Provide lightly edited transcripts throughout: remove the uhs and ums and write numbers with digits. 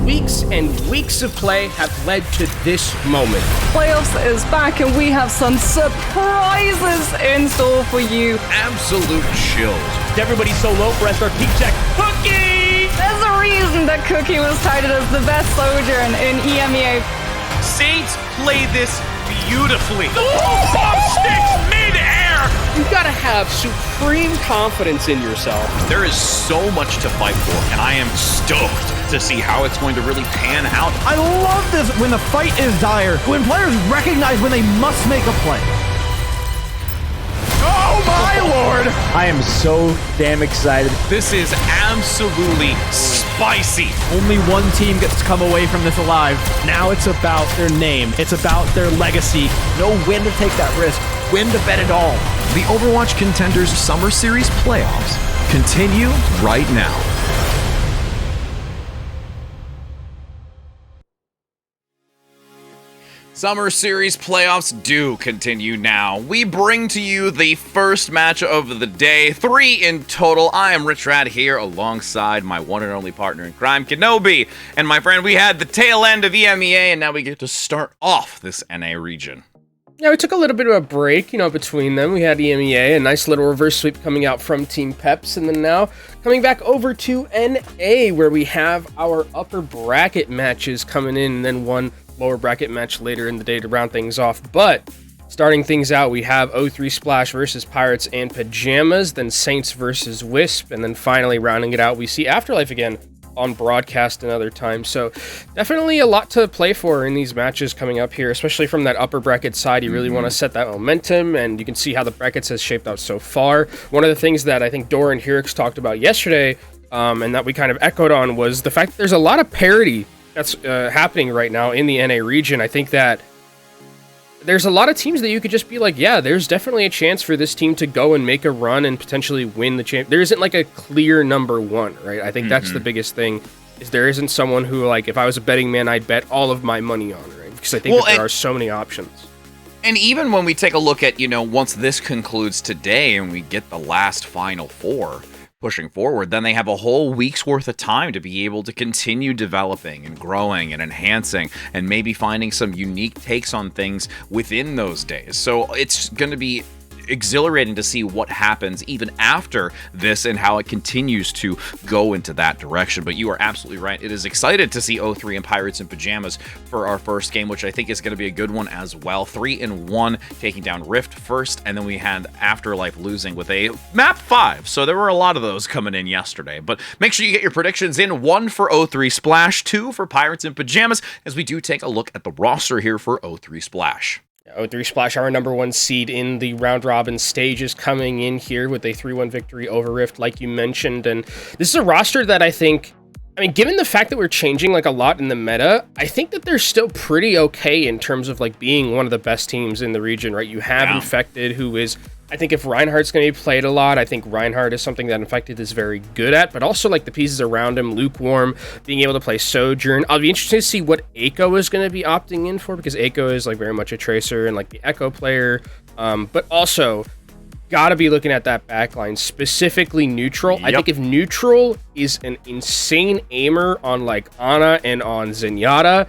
Weeks and weeks of play have led to this moment. Playoffs is back and we have some surprises in store for you. Absolute chills. Everybody's so low for our peak check. Cookie! There's a reason that Cookie was touted as the best soldier in EMEA. Saints play this beautifully. Bomb sticks mid-air! You've got to have supreme confidence in yourself. There is so much to fight for, and I am stoked to see how it's going to really pan out. I love this when the fight is dire, when players recognize when they must make a play. Oh my lord! I am so damn excited. This is absolutely spicy. Only one team gets to come away from this alive. Now it's about their name. It's about their legacy. Know when to take that risk, when to bet it all. The Overwatch Contenders Summer Series playoffs continue right now. Summer Series playoffs do continue now. We bring to you the first match of the day, 3 in total. I am Rich Rad here alongside my one and only partner in crime, Kenobi. And my friend, we had the tail end of EMEA, and now we get to start off this NA region. Yeah, we took a little bit of a break, between them. We had EMEA, a nice little reverse sweep coming out from Team Peps, and then now coming back over to NA, where we have our upper bracket matches coming in, and then one lower bracket match later in the day to round things off. But starting things out, we have O3 Splash versus Pirates and Pyjamas, then Saints versus Wisp, and then finally rounding it out, we see Afterlife again on broadcast another time. So definitely a lot to play for in these matches coming up here, especially from that upper bracket side. You really want to set that momentum, and you can see how the brackets has shaped out so far. One of the things that I think Dora and Hirix talked about yesterday, and that we kind of echoed on, was the fact that there's a lot of parity that's happening right now in the NA region. I think that there's a lot of teams that you could just be like, yeah, there's definitely a chance for this team to go and make a run and potentially win the champ. There isn't like a clear number one, right? I think that's the biggest thing, is there isn't someone who, like, if I was a betting man, I'd bet all of my money on, right? Because I think that there are so many options. And even when we take a look at, once this concludes today and we get the last final four pushing forward, then they have a whole week's worth of time to be able to continue developing and growing and enhancing and maybe finding some unique takes on things within those days. So it's going to be exhilarating to see what happens even after this and how it continues to go into that direction. But you are absolutely right. It is excited to see O3 and Pirates and Pyjamas for our first game, which I think is going to be a good one as well. 3-1, taking down Rift first, and then we had Afterlife losing with a map 5. So there were a lot of those coming in yesterday. But make sure you get your predictions in. 1 for O3 Splash, 2 for Pirates and Pyjamas, as we do take a look at the roster here for O3 Splash. O3 Splash, our number 1 seed in the round robin stage, is coming in here with a 3-1 victory over Rift, like you mentioned. And this is a roster that I think, given the fact that we're changing like a lot in the meta, I think that they're still pretty okay in terms of like being one of the best teams in the region, right? You have Infected, who is, I think if Reinhardt's going to be played a lot, I think Reinhardt is something that Infected is very good at, but also like the pieces around him, Lukewarm, being able to play Sojourn. I'll be interested to see what Echo is going to be opting in for, because Echo is like very much a tracer and like the Echo player, but also gotta be looking at that backline, specifically Neutral. I think if Neutral is an insane aimer on like Ana and on Zenyatta,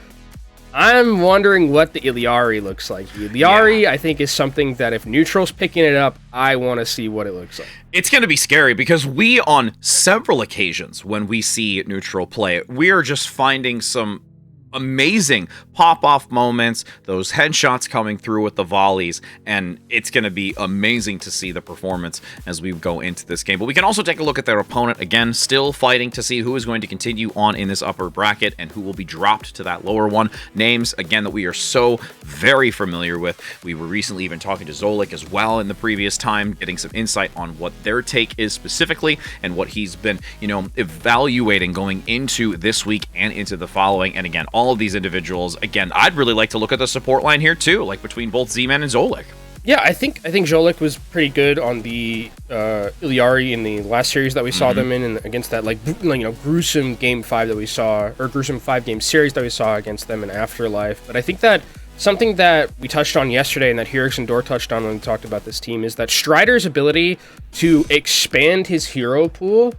I'm wondering what the Iliari looks like. The Iliari, I think, is something that if Neutral's picking it up, I want to see what it looks like. It's going to be scary because we, on several occasions, when we see Neutral play, we are just finding some amazing pop-off moments, those headshots coming through with the volleys, and it's going to be amazing to see the performance as we go into this game. But we can also take a look at their opponent, again, still fighting to see who is going to continue on in this upper bracket and who will be dropped to that lower one. Names, again, that we are so very familiar with. We were recently even talking to Zolik as well in the previous time, getting some insight on what their take is specifically and what he's been, evaluating going into this week and into the following. And again, all of these individuals, again, I'd really like to look at the support line here too, like between both Z-Man and Zolik. Yeah, I think Zolik was pretty good on the Iliari in the last series that we saw them in, and against that gruesome game 5 that we saw, or gruesome 5-game series that we saw against them in Afterlife. But I think that something that we touched on yesterday and that Hirix and Dor touched on when we talked about this team is that Strider's ability to expand his hero pool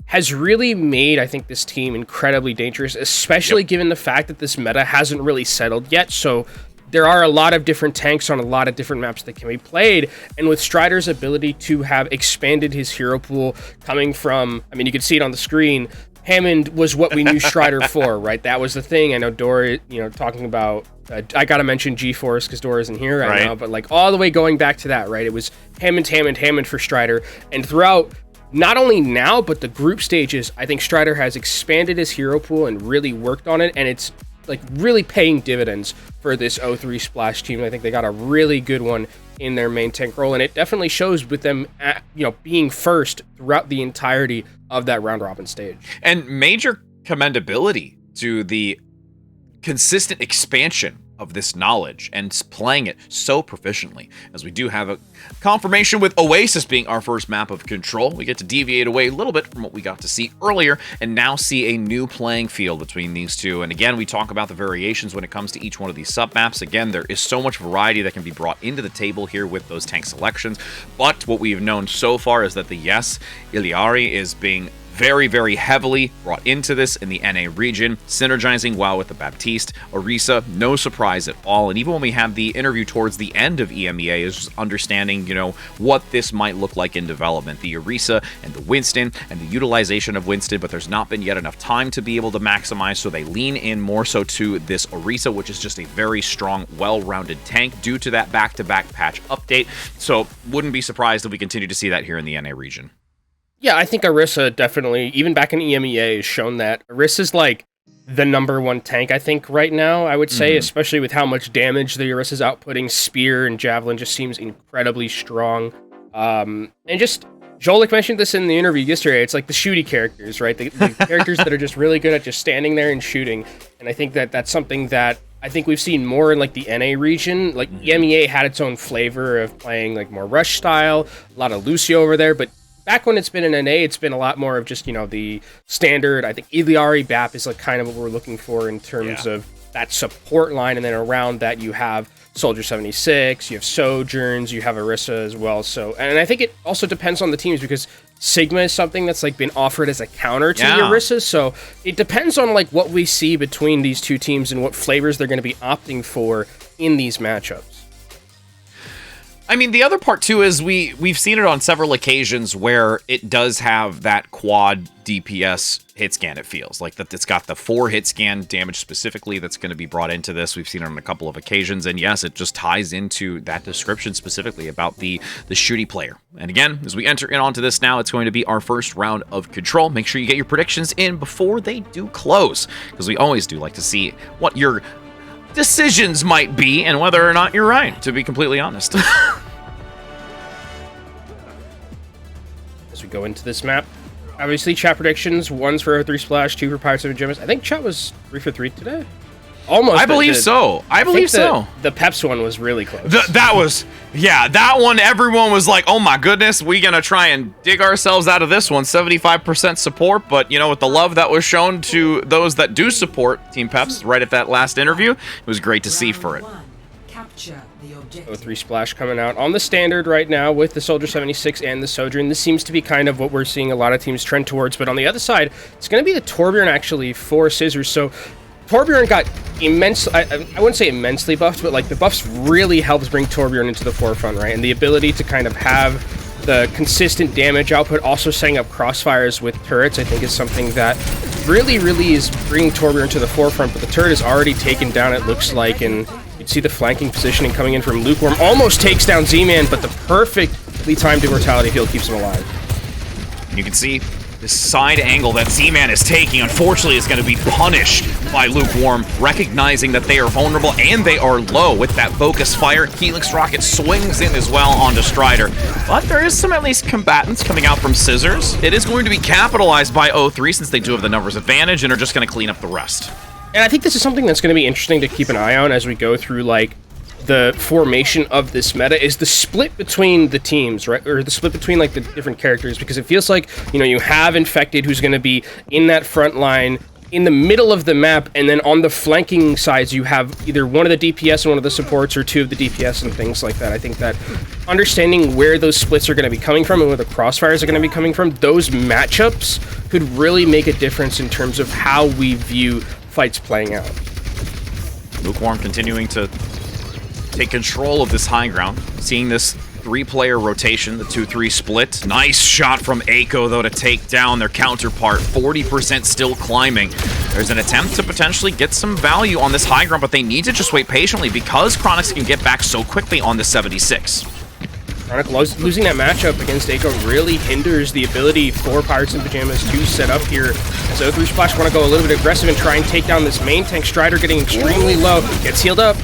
has really made, I think, this team incredibly dangerous, especially given the fact that this meta hasn't really settled yet. So there are a lot of different tanks on a lot of different maps that can be played. And with Strider's ability to have expanded his hero pool coming from, I mean, you can see it on the screen, Hammond was what we knew Strider for, right? That was the thing. I know Dora, talking about, I gotta mention G-Force because Dora isn't here right now, but like all the way going back to that, right? It was Hammond for Strider. And throughout, not only now, but the group stages, I think Strider has expanded his hero pool and really worked on it. And it's like really paying dividends for this 0-3 Splash team. I think they got a really good one in their main tank role, and it definitely shows with them being first throughout the entirety of that round robin stage. And major commendability to the consistent expansion of this knowledge and playing it so proficiently, as we do have a confirmation with Oasis being our first map of control. We get to deviate away a little bit from what we got to see earlier and now see a new playing field between these two. And again, we talk about the variations when it comes to each one of these sub maps. Again, there is so much variety that can be brought into the table here with those tank selections. But what we've known so far is that the Illari is being very, very heavily brought into this in the NA region, synergizing well with the Baptiste. Orisa, no surprise at all. And even when we have the interview towards the end of EMEA, is just understanding, what this might look like in development. The Orisa and the Winston and the utilization of Winston, but there's not been yet enough time to be able to maximize, so they lean in more so to this Orisa, which is just a very strong, well-rounded tank due to that back-to-back patch update. So wouldn't be surprised if we continue to see that here in the NA region. Yeah, I think Orisa definitely, even back in EMEA, has shown that Orisa's like the #1 tank, I think, right now, I would say, especially with how much damage the Orisa's outputting. Spear and Javelin just seems incredibly strong. And just, Jolik mentioned this in the interview yesterday, it's like the shooty characters, right? The characters that are just really good at just standing there and shooting. And I think that that's something that I think we've seen more in like the NA region. Like EMEA had its own flavor of playing like more rush style, a lot of Lucio over there, but back when it's been in NA, it's been a lot more of just, the standard. I think Illari BAP is like kind of what we're looking for in terms of that support line. And then around that, you have Soldier 76, you have Sojourns, you have Orisa as well. So, and I think it also depends on the teams, because Sigma is something that's like been offered as a counter to the Orisa. So it depends on like what we see between these two teams and what flavors they're going to be opting for in these matchups. I mean, the other part, too, is we've seen it on several occasions where it does have that quad DPS hit scan, it feels. Like that it's got the 4 hit scan damage specifically that's going to be brought into this. We've seen it on a couple of occasions, and yes, it just ties into that description specifically about the shooty player. And again, as we enter in onto this now, it's going to be our first round of control. Make sure you get your predictions in before they do close, because we always do like to see what your decisions might be and whether or not you're right, to be completely honest. As we go into this map, obviously chat predictions, 1's for 3 Splash, 2 for Pirates of Pyjamas. I think chat was 3 for 3 today. Almost. I believe so. I believe so. The Peps one was really close. That one, everyone was like, oh my goodness, we gonna try and dig ourselves out of this one. 75% support, but with the love that was shown to those that do support Team Peps right at that last interview, it was great to see for it. Capture the objective. 0-3 Splash coming out on the standard right now with the Soldier 76 and the Sojourn. This seems to be kind of what we're seeing a lot of teams trend towards, but on the other side, it's going to be the Torbjorn actually for Scissors. So Torbjorn got I wouldn't say immensely buffed, but like the buffs really helps bring Torbjorn into the forefront, right? And the ability to kind of have the consistent damage output, also setting up crossfires with turrets, I think is something that really is bringing Torbjorn to the forefront. But the turret is already taken down, it looks like, and you can see the flanking positioning coming in from Lukewarm. Almost takes down Z-Man, but the perfectly timed immortality field keeps him alive. You can see this side angle that Z-Man is taking, unfortunately, is going to be punished by Lukewarm, recognizing that they are vulnerable and they are low with that focus fire. Helix Rocket swings in as well onto Strider. But there is some at least combatants coming out from Scissors. It is going to be capitalized by 0-3 since they do have the numbers advantage and are just going to clean up the rest. And I think this is something that's going to be interesting to keep an eye on as we go through, like, the formation of this meta, is the split between the teams, right? Or the split between, like, the different characters, because it feels like, you have Infected, who's going to be in that front line in the middle of the map, and then on the flanking sides, you have either one of the DPS and one of the supports, or two of the DPS and things like that. I think that understanding where those splits are going to be coming from and where the crossfires are going to be coming from, those matchups could really make a difference in terms of how we view fights playing out. Lukewarm continuing to take control of this high ground, seeing this 3-player rotation, the 2-3 split. Nice shot from Echo, though, to take down their counterpart. 40% still climbing. There's an attempt to potentially get some value on this high ground, but they need to just wait patiently because Chronix can get back so quickly on the 76. Chronic losing that matchup against Echo really hinders the ability for Pirates and Pyjamas to set up here. As O3 Splash want to go a little bit aggressive and try and take down this main tank. Strider getting extremely low, gets healed up.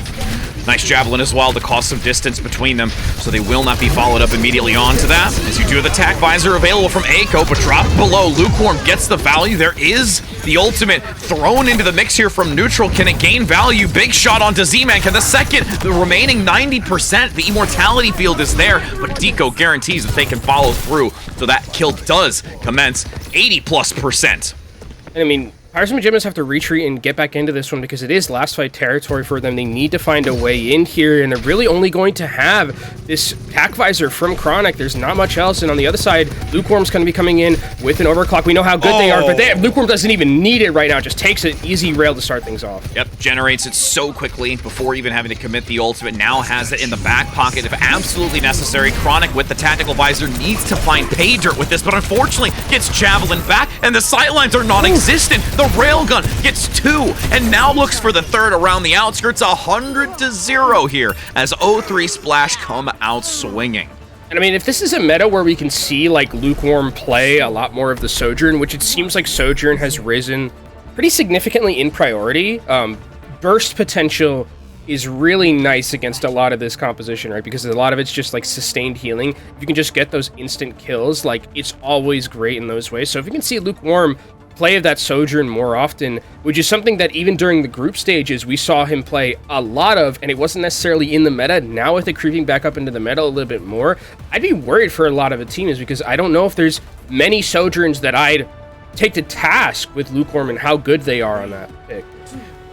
Nice javelin as well to cause some distance between them, so they will not be followed up immediately onto that. As you do have the tack visor available from Echo, but dropped below. Lukewarm gets the value. There is the ultimate thrown into the mix here from neutral. Can it gain value? Big shot onto Z-Man. Can the remaining 90%, the immortality field is there, but Deco guarantees that they can follow through, so that kill does commence 80+%. And I mean, Pirates and Pyjamas have to retreat and get back into this one because it is last fight territory for them. They need to find a way in here, and they're really only going to have this tack visor from Chronic. There's not much else, and on the other side, Lukewarm's going to be coming in with an overclock. We know how good they are, but Lukewarm doesn't even need it right now. Just takes an easy rail to start things off. Yep, generates it so quickly before even having to commit the ultimate. Now has it in the back pocket if absolutely necessary. Chronic with the tactical visor needs to find pay dirt with this, but unfortunately gets javelin back, and the sightlines are non-existent. The railgun gets 2, and now looks for the 3rd around the outskirts. 100-0 here as O3 Splash come out swinging. And I mean, if this is a meta where we can see like Lukewarm play a lot more of the Sojourn, which it seems like Sojourn has risen pretty significantly in priority, burst potential is really nice against a lot of this composition, right? Because a lot of it's just like sustained healing. If you can just get those instant kills, like it's always great in those ways. So if you can see Lukewarm play of that Sojourn more often, which is something that even during the group stages we saw him play a lot of, and it wasn't necessarily in the meta. Now with it creeping back up into the meta a little bit more, I'd be worried for a lot of the teams because I don't know if there's many Sojourns that I'd take to task with Lukewarm and how good they are on that pick.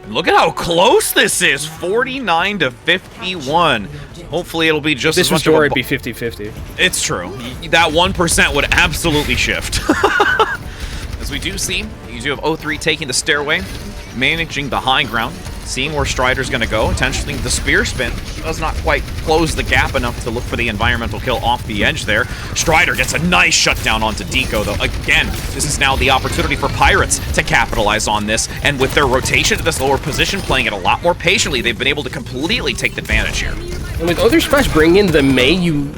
Look at how close this is, 49-51. Hopefully it'll be just this as much was Dora, of a... it'd be 50-50. It's true. That 1% would absolutely shift. As we do see, you do have O3 taking the stairway, managing the high ground, seeing where Strider's going to go. Intentionally, the spear spin does not quite close the gap enough to look for the environmental kill off the edge there. Strider gets a nice shutdown onto Deco, though. Again, this is now the opportunity for Pirates to capitalize on this, and with their rotation to this lower position, playing it a lot more patiently, they've been able to completely take advantage here. And with Other Splash bringing in the Mei, you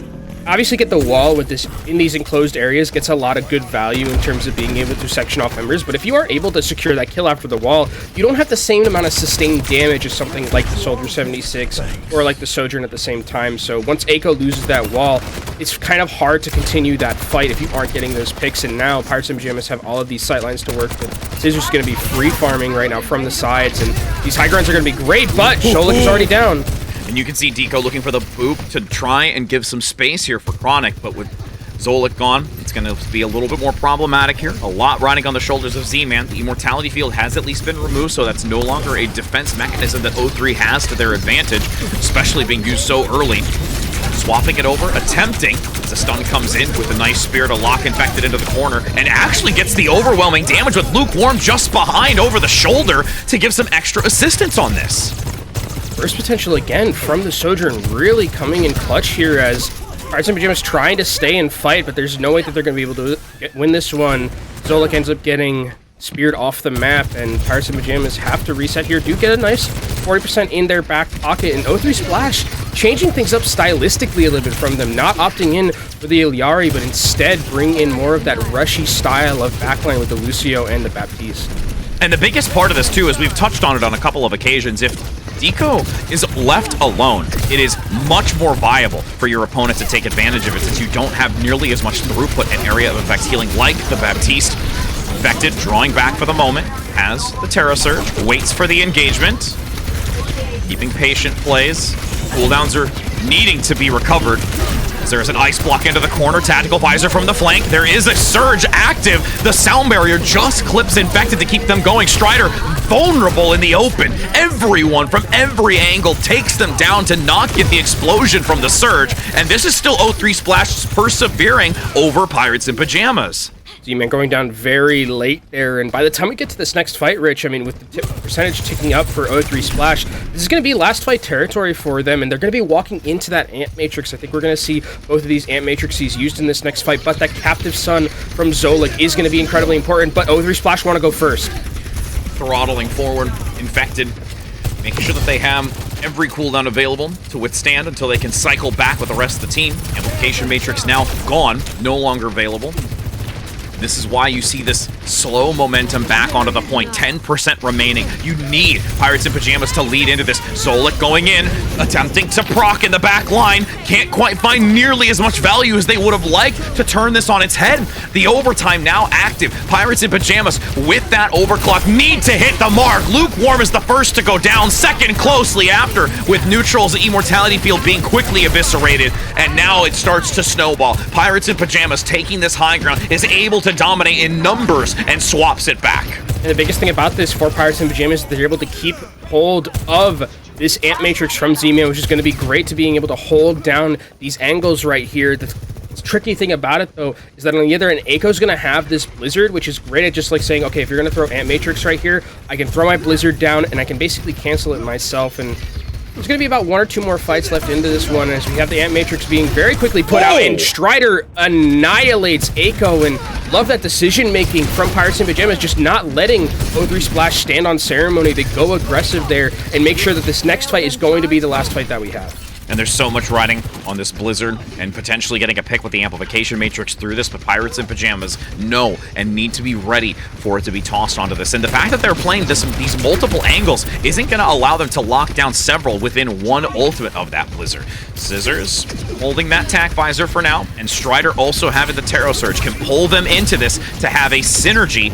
obviously get the wall with this in these enclosed areas, gets a lot of good value in terms of being able to section off members, but if you are able to secure that kill after the wall, you don't have the same amount of sustained damage as something like the Soldier 76 or like the Sojourn at the same time. So once Echo loses that wall, it's kind of hard to continue that fight if you aren't getting those picks, and now Pirates and Pyjamas have all of these sightlines to work with. Scissor's going to be free farming right now from the sides, and these high grounds are going to be great, but Sholik is already down. And you can see Deco looking for the boop to try and give some space here for Chronic, but with Zolik gone, it's going to be a little bit more problematic here. A lot riding on the shoulders of Z-Man. The immortality field has at least been removed, so that's no longer a defense mechanism that O3 has to their advantage, especially being used so early. Swapping it over, attempting, as the stun comes in with a nice spear to lock Infected into the corner, and actually gets the overwhelming damage with Lukewarm just behind over the shoulder to give some extra assistance on this. Burst potential again from the Sojourn really coming in clutch here as Pirates and Pyjamas trying to stay and fight, but there's no way that they're going to be able to win this one. Zolik ends up getting speared off the map, and Pirates and Pyjamas have to reset here. Do get a nice 40% in their back pocket, and O3 Splash changing things up stylistically a little bit from them, not opting in for the Ilyari, but instead bring in more of that rushy style of backline with the Lucio and the Baptiste. And the biggest part of this, too, is we've touched on it on a couple of occasions. If Deco is left alone, it is much more viable for your opponent to take advantage of it, since you don't have nearly as much throughput and area of effect healing like the Baptiste. Infected, drawing back for the moment, has the Terra Surge, waits for the engagement, keeping patient plays. Cooldowns are needing to be recovered. As there is an ice block into the corner, tactical visor from the flank. There is a surge active. The sound barrier just clips Infected to keep them going. Strider vulnerable in the open. Everyone from every angle takes them down to not get the explosion from the surge. And this is still O3 Splash persevering over Pirates in Pyjamas. Z-Man going down very late there, and by the time we get to this next fight, Rich, I mean, with the percentage ticking up for O3 Splash, this is going to be last fight territory for them, and they're going to be walking into that Ant Matrix. I think we're going to see both of these Ant Matrices used in this next fight, but that Captive Sun from Zolik is going to be incredibly important, but O3 Splash want to go first. Throttling forward, Infected, making sure that they have every cooldown available to withstand until they can cycle back with the rest of the team. Amplification Matrix now gone, no longer available. This is why you see this slow momentum back onto the point. 10% remaining. You need Pirates in Pyjamas to lead into this. Zolik going in, attempting to proc in the back line. Can't quite find nearly as much value as they would have liked to turn this on its head. The overtime now active. Pirates in Pyjamas with that overclock need to hit the mark. Lukewarm is the first to go down, second closely after, with Neutral's immortality field being quickly eviscerated. And now it starts to snowball. Pirates in Pyjamas taking this high ground is able to dominate in numbers and swaps it back. And the biggest thing about this for Pirates in Pyjamas is they're able to keep hold of this Ant Matrix from Z-Man, which is going to be great to being able to hold down these angles right here. The tricky thing about it, though, is that on the other end, Eiko's going to have this Blizzard, which is great at just like saying, okay, if you're going to throw Ant Matrix right here, I can throw my Blizzard down and I can basically cancel it myself. And there's going to be about 1 or 2 more fights left into this one as we have the Ant Matrix being very quickly put out, and Strider annihilates Eiko. And love that decision-making from Pirates in Pyjamas, just not letting O3 Splash stand on ceremony. They go aggressive there and make sure that this next fight is going to be the last fight that we have. And there's so much riding on this Blizzard and potentially getting a pick with the Amplification Matrix through this, but Pirates in Pyjamas know and need to be ready for it to be tossed onto this. And the fact that they're playing these multiple angles isn't going to allow them to lock down several within one ultimate of that Blizzard. Scissors holding that tack visor for now, and Strider also having the Tarot Surge can pull them into this to have a synergy,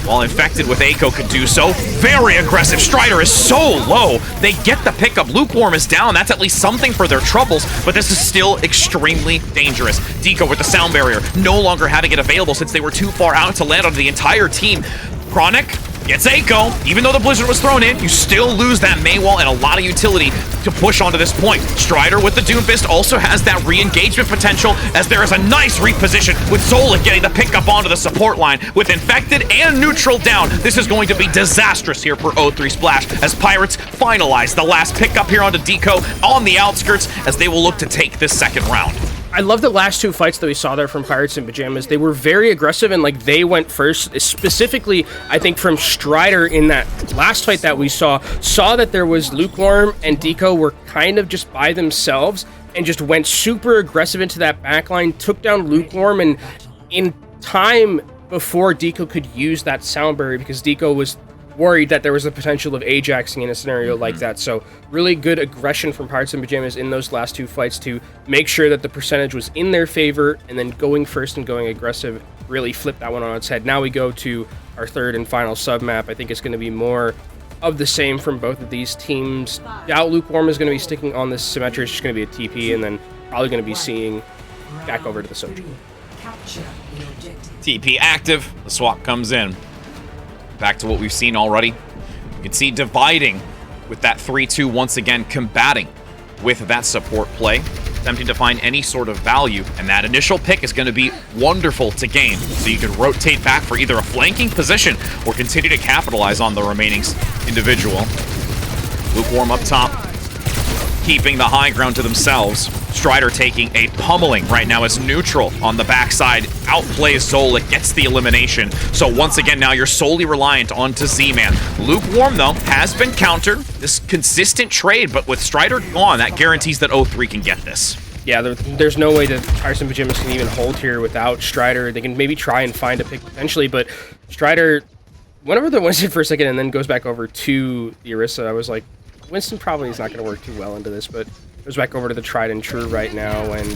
while Infected with Eiko could do so. Very aggressive. Strider is so low. They get the pickup. Lukewarm is down. That's at least something for their troubles, but this is still extremely dangerous. Deco with the sound barrier, no longer having it available since they were too far out to land on the entire team. Chronic gets Eiko. Even though the Blizzard was thrown in, you still lose that Maywall and a lot of utility to push onto this point. Strider with the Doomfist also has that re-engagement potential, as there is a nice reposition with Zolik getting the pickup onto the support line. With Infected and Neutral down, this is going to be disastrous here for O3 Splash as Pirates finalize the last pickup here onto Deco on the outskirts as they will look to take this second round. I love the last 2 fights that we saw there from Pirates in Pyjamas. They were very aggressive and like they went first. Specifically, I think from Strider in that last fight that we saw that there was Lukewarm and Deco were kind of just by themselves and just went super aggressive into that backline, took down Lukewarm, and in time before Deco could use that sound barrier, because Deco was worried that there was the potential of Ajaxing in a scenario like that. So really good aggression from Pirates in Pyjamas in those last 2 fights to make sure that the percentage was in their favor, and then going first and going aggressive really flipped that one on its head. Now we go to our third and final sub map. I think it's going to be more of the same from both of these teams. Doubt Lukewarm is going to be sticking on this Symmetra. It's just going to be a TP, and then probably going to be seeing back over to the Soju. Capture the objective. TP active, the swap comes in. Back to what we've seen already. You can see dividing with that 3-2 once again, combating with that support play, attempting to find any sort of value, and that initial pick is going to be wonderful to gain, so you can rotate back for either a flanking position or continue to capitalize on the remaining individual. Lukewarm up top, keeping the high ground to themselves. Strider taking a pummeling right now as Neutral on the backside outplays Zolik, gets the elimination. So once again, now you're solely reliant onto Z-Man. Lukewarm, though, has been countered. This consistent trade, but with Strider gone, that guarantees that O3 can get this. Yeah, there's no way that Pirates in Pyjamas can even hold here without Strider. They can maybe try and find a pick potentially, but Strider went over the Winston for a second and then goes back over to the Orisa. I was like, Winston probably is not going to work too well into this, but goes back over to the Tried and True right now, and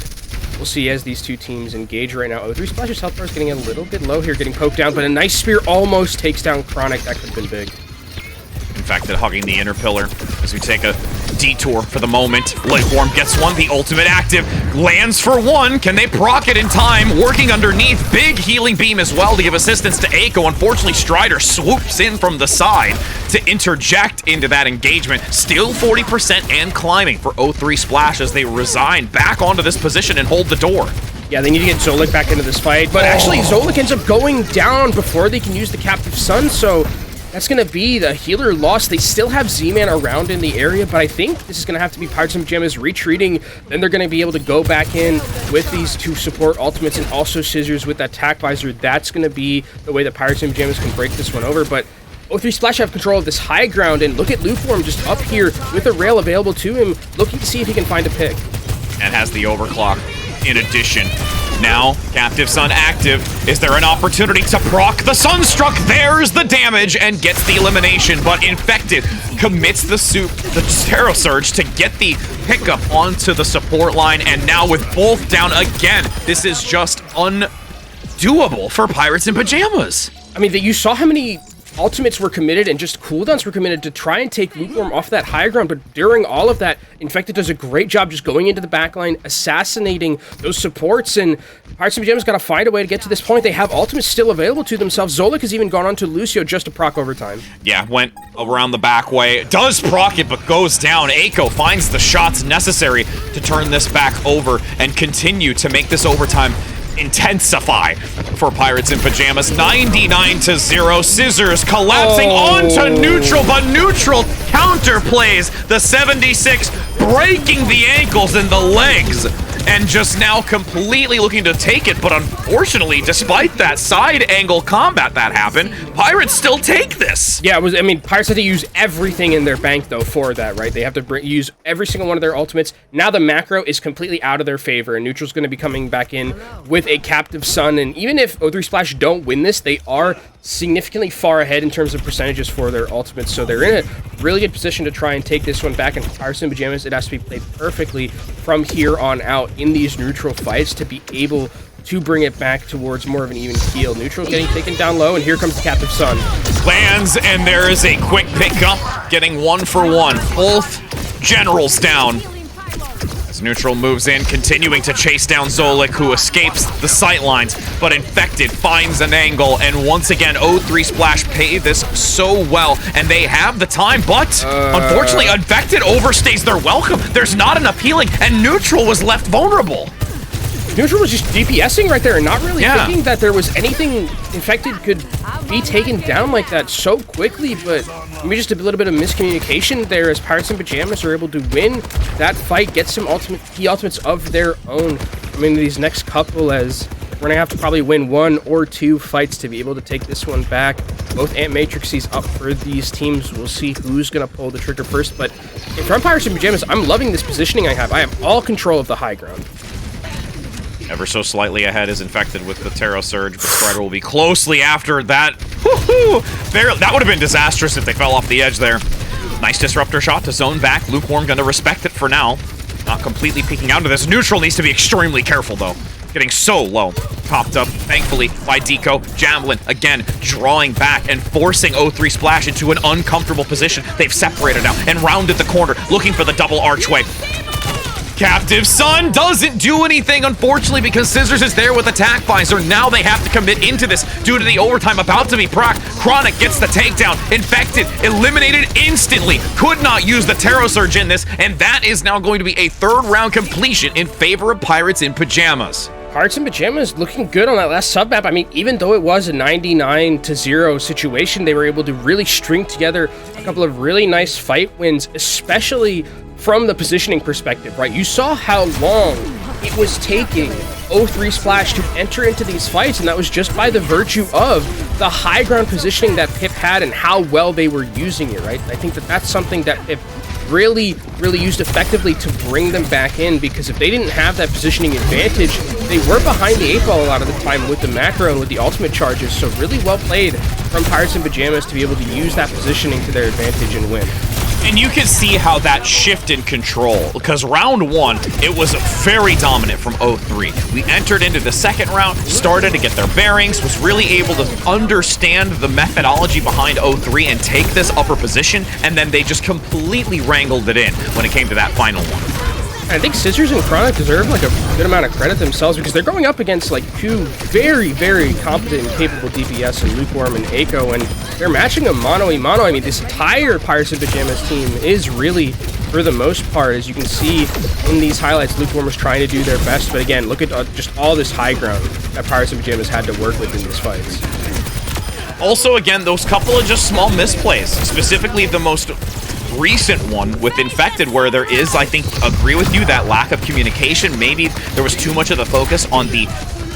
we'll see as these 2 teams engage right now. O3 Splash's health bar is getting a little bit low here, getting poked down, but a nice spear almost takes down Chronic. That could have been big. In fact, that hugging the inner pillar as we take a detour for the moment. Lukewarm gets one, the ultimate active, lands for one. Can they proc it in time? Working underneath, big healing beam as well to give assistance to Eiko. Unfortunately, Strider swoops in from the side to interject into that engagement. Still 40% and climbing for O3 Splash as they resign back onto this position and hold the door. Yeah, they need to get Zolik back into this fight, but actually Zolik ends up going down before they can use the Captive Sun, so that's going to be the healer loss. They still have Z-Man around in the area, but I think this is going to have to be Pirates and Pyjamas retreating. Then they're going to be able to go back in with these two support ultimates and also Scissors with that Tac Visor. That's going to be the way that Pirates and Pyjamas can break this one over, but O3 Splash have control of this high ground, and look at Lukewarm just up here with a rail available to him, looking to see if he can find a pick. And has the overclock in addition. Now, Captive Sun active. Is there an opportunity to proc the Sunstruck? There's the damage and gets the elimination, but Infected commits the Terror Surge to get the pickup onto the support line, and now with both down again, this is just undoable for Pirates and Pyjamas. I mean, you saw how many ultimates were committed and just cooldowns were committed to try and take Lukewarm off that high ground, but during all of that, Infected does a great job just going into the backline, assassinating those supports, and Pirates and Pyjamas got to find a way to get to this point. They have ultimates still available to themselves. Zolik has even gone on to Lucio just to proc overtime. Yeah, went around the back way, does proc it, but goes down. Eiko finds the shots necessary to turn this back over and continue to make this overtime intensify for Pirates and Pyjamas. 99-0. Scissors collapsing onto Neutral, but Neutral counterplays the 76, breaking the ankles and the legs, and just now completely looking to take it. But unfortunately, despite that side angle combat that happened, Pirates still take this. Yeah, I mean, Pirates had to use everything in their bank, though, for that, right? They have to use every single one of their ultimates. Now the macro is completely out of their favor, and Neutral's going to be coming back in with a Captive Sun, and even if O3 Splash don't win this, they are significantly far ahead in terms of percentages for their ultimates, so they're in a really good position to try and take this one back. And for Pirates and Pyjamas, it has to be played perfectly from here on out in these neutral fights to be able to bring it back towards more of an even keel. Neutral getting taken down low, and here comes the Captive Sun. Lands, and there is a quick pickup, getting 1 for 1. Both generals down. As Neutral moves in, continuing to chase down Zolik, who escapes the sightlines, but Infected finds an angle, and once again, O3 Splash pay this so well, and they have the time, but unfortunately, Infected overstays their welcome. There's not enough healing, and Neutral was left vulnerable. Neutral was just DPSing right there and not really thinking that there was anything Infected could be taken down like that so quickly, but maybe just a little bit of miscommunication there as Pirates and Pyjamas are able to win that fight, get some key ultimates of their own. I mean, these next couple, as we're going to have to probably win 1 or 2 fights to be able to take this one back. Both Ant Matrixies up for these teams. We'll see who's going to pull the trigger first, but if I'm Pirates and Pyjamas, I'm loving this positioning I have. I have all control of the high ground. Ever so slightly ahead is Infected with the Terror Surge, but Strider will be closely after that. Woohoo! That would have been disastrous if they fell off the edge there. Nice Disruptor shot to zone back. Lukewarm gonna respect it for now. Not completely peeking out of this. Neutral needs to be extremely careful, though. Getting so low. Popped up, thankfully, by Deco. Jamlin, again, drawing back and forcing O3 Splash into an uncomfortable position. They've separated now and rounded the corner, looking for the double archway. Captive Sun doesn't do anything, unfortunately, because Scissors is there with a Tac Visor. Now they have to commit into this due to the overtime about to be proc. Chronic gets the takedown. Infected, eliminated instantly. Could not use the Terror Surge in this, and that is now going to be a 3rd round completion in favor of Pirates in Pyjamas. Pirates and Pyjamas looking good on that last sub map. I mean, even though it was a 99-0 situation, they were able to really string together a couple of really nice fight wins, especially from the positioning perspective, right? You saw how long it was taking O3 Splash to enter into these fights, and that was just by the virtue of the high ground positioning that Pip had and how well they were using it, right? I think that that's something that Pip really used effectively to bring them back in, because if they didn't have that positioning advantage, they were behind the 8-ball a lot of the time with the macro and with the ultimate charges. So really well played from Pirates and Pyjamas to be able to use that positioning to their advantage and win. And you can see how that shift in control, because round 1, it was very dominant from 0-3. We entered into the second round, started to get their bearings, was really able to understand the methodology behind 0-3 and take this upper position, and then they just completely wrangled it in when it came to that final one. I think Scissors and Chronic deserve like a good amount of credit themselves because they're going up against like two very, very competent and capable DPS in Lukewarm and Echo, and they're matching a mono-a-mono. I mean, this entire Pirates of Pyjamas team is really, for the most part, as you can see in these highlights, Lukewarm was trying to do their best, but again, look at just all this high ground that Pirates of Pyjamas had to work with in these fights. Also, again, those couple of just small misplays, specifically the most recent one with Infected, where there is, I think, agree with you, that lack of communication. Maybe there was too much of the focus on the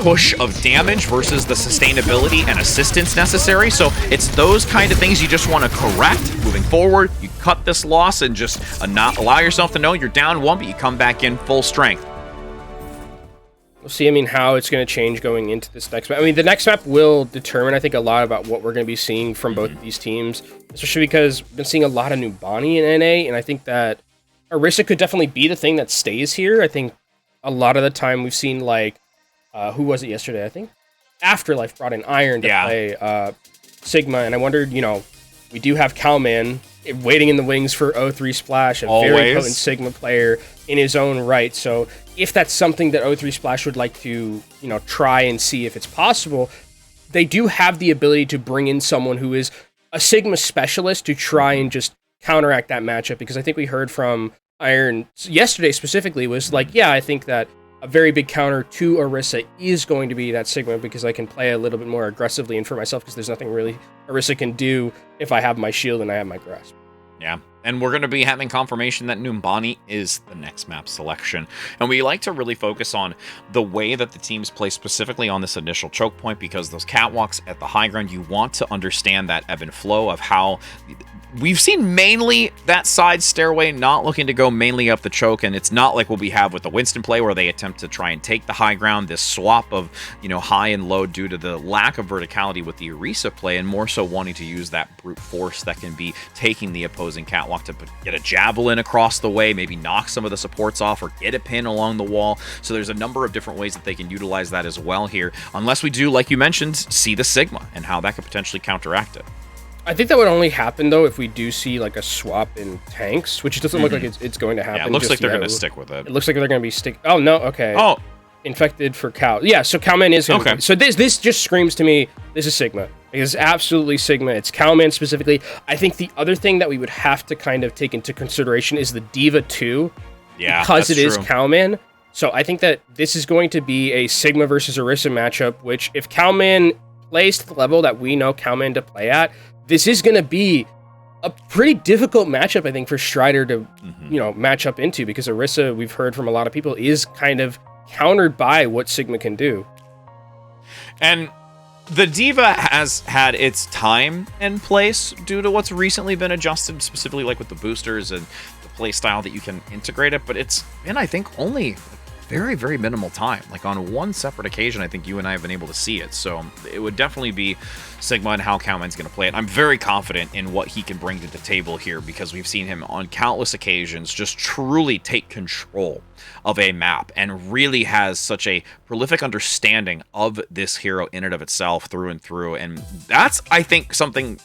push of damage versus the sustainability and assistance necessary. So it's those kind of things you just want to correct moving forward. You cut this loss and just not allow yourself to know you're down 1, but you come back in full strength. We'll see, I mean, how it's going to change going into this next map. I mean, the next map will determine, I think, a lot about what we're going to be seeing from both of these teams, especially because we've been seeing a lot of Numbani in NA, and I think that Orisa could definitely be the thing that stays here. I think a lot of the time we've seen, like, who was it yesterday? I think Afterlife brought in Iron to play Sigma, and I wondered, you know, we do have Calman waiting in the wings for 0-3 Splash, a very potent Sigma player in his own right. So if that's something that 0-3 Splash would like to, you know, try and see if it's possible, they do have the ability to bring in someone who is a Sigma specialist to try and just counteract that matchup. Because I think we heard from Iron yesterday specifically was like, yeah, I think that a very big counter to Orisa is going to be that Sigma because I can play a little bit more aggressively and for myself because there's nothing really Orisa can do if I have my shield and I have my grasp. Yeah, and we're going to be having confirmation that Numbani is the next map selection. And we like to really focus on the way that the teams play specifically on this initial choke point, because those catwalks at the high ground, you want to understand that ebb and flow of how we've seen mainly that side stairway not looking to go mainly up the choke, and it's not like what we have with the Winston play where they attempt to try and take the high ground, this swap of, you know, high and low due to the lack of verticality with the Orisa play, and more so wanting to use that brute force that can be taking the opposing catwalk to get a javelin across the way, maybe knock some of the supports off or get a pin along the wall. So there's a number of different ways that they can utilize that as well here, unless we do, like you mentioned, see the Sigma and how that could potentially counteract it. I think that would only happen, though, if we do see, like, a swap in tanks, which doesn't look like it's going to happen. Yeah, it looks like they're going to stick with it. It looks like they're going to be Oh, no, okay. Oh. Infected for Cow. Yeah, so Cowman is going to be. So this just screams to me, this is Sigma. It's absolutely Sigma. It's Cowman specifically. I think the other thing that we would have to kind of take into consideration is the D.Va 2. Yeah, because it is Cowman. So I think that this is going to be a Sigma versus Orisa matchup, which if Cowman plays to the level that we know Cowman to play at, this is going to be a pretty difficult matchup, I think, for Strider to, you know, match up into, because Orisa, we've heard from a lot of people, is kind of countered by what Sigma can do. And the D.Va has had its time and place due to what's recently been adjusted, specifically like with the boosters and the play style that you can integrate it, but it's been, I think, only very, very minimal time. Like on one separate occasion, I think you and I have been able to see it. So it would definitely be Sigma and how Cowman's going to play it. I'm very confident in what he can bring to the table here, because we've seen him on countless occasions just truly take control of a map and really has such a prolific understanding of this hero in and of itself through and through. And that's, I think, something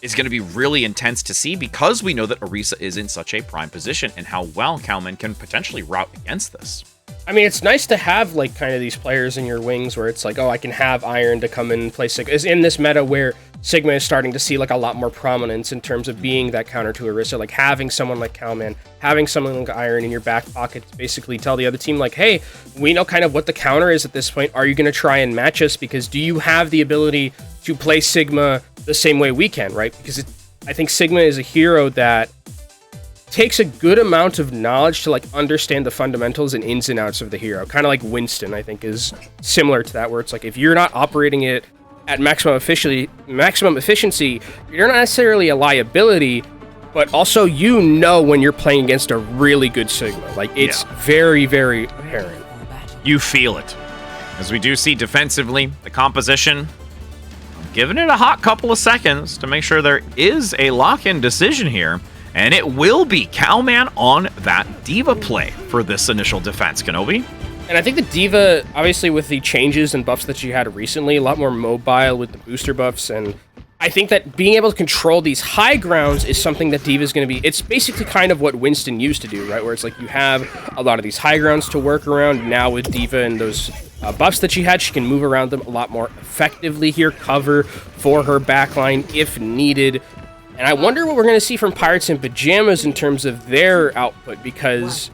is going to be really intense to see, because we know that Orisa is in such a prime position and how well Cowman can potentially route against this. I mean, it's nice to have, like, kind of these players in your wings where it's like, oh, I can have Iron to come in and play Sigma. Is in this meta where Sigma is starting to see, like, a lot more prominence in terms of being that counter to Orisa. Like, having someone like Cowman, having someone like Iron in your back pocket to basically tell the other team, like, hey, we know kind of what the counter is at this point. Are you going to try and match us? Because do you have the ability to play Sigma the same way we can, right? Because I think Sigma is a hero that takes a good amount of knowledge to, like, understand the fundamentals and ins and outs of the hero. Kind of like Winston, I think, is similar to that, where it's like, if you're not operating it at maximum efficiency, you're not necessarily a liability, but also you know when you're playing against a really good Sigma. Like, it's very, very apparent. You feel it. As we do see defensively, the composition, I'm giving it a hot couple of seconds to make sure there is a lock-in decision here. And it will be Cowman on that D.Va play for this initial defense, Kenobi. And I think the D.Va, obviously with the changes and buffs that she had recently, a lot more mobile with the booster buffs, and I think that being able to control these high grounds is something that D.Va's going to be... It's basically kind of what Winston used to do, right? Where it's like you have a lot of these high grounds to work around. Now with D.Va and those buffs that she had, she can move around them a lot more effectively here, cover for her backline if needed. And I wonder what we're going to see from Pirates in Pyjamas in terms of their output, because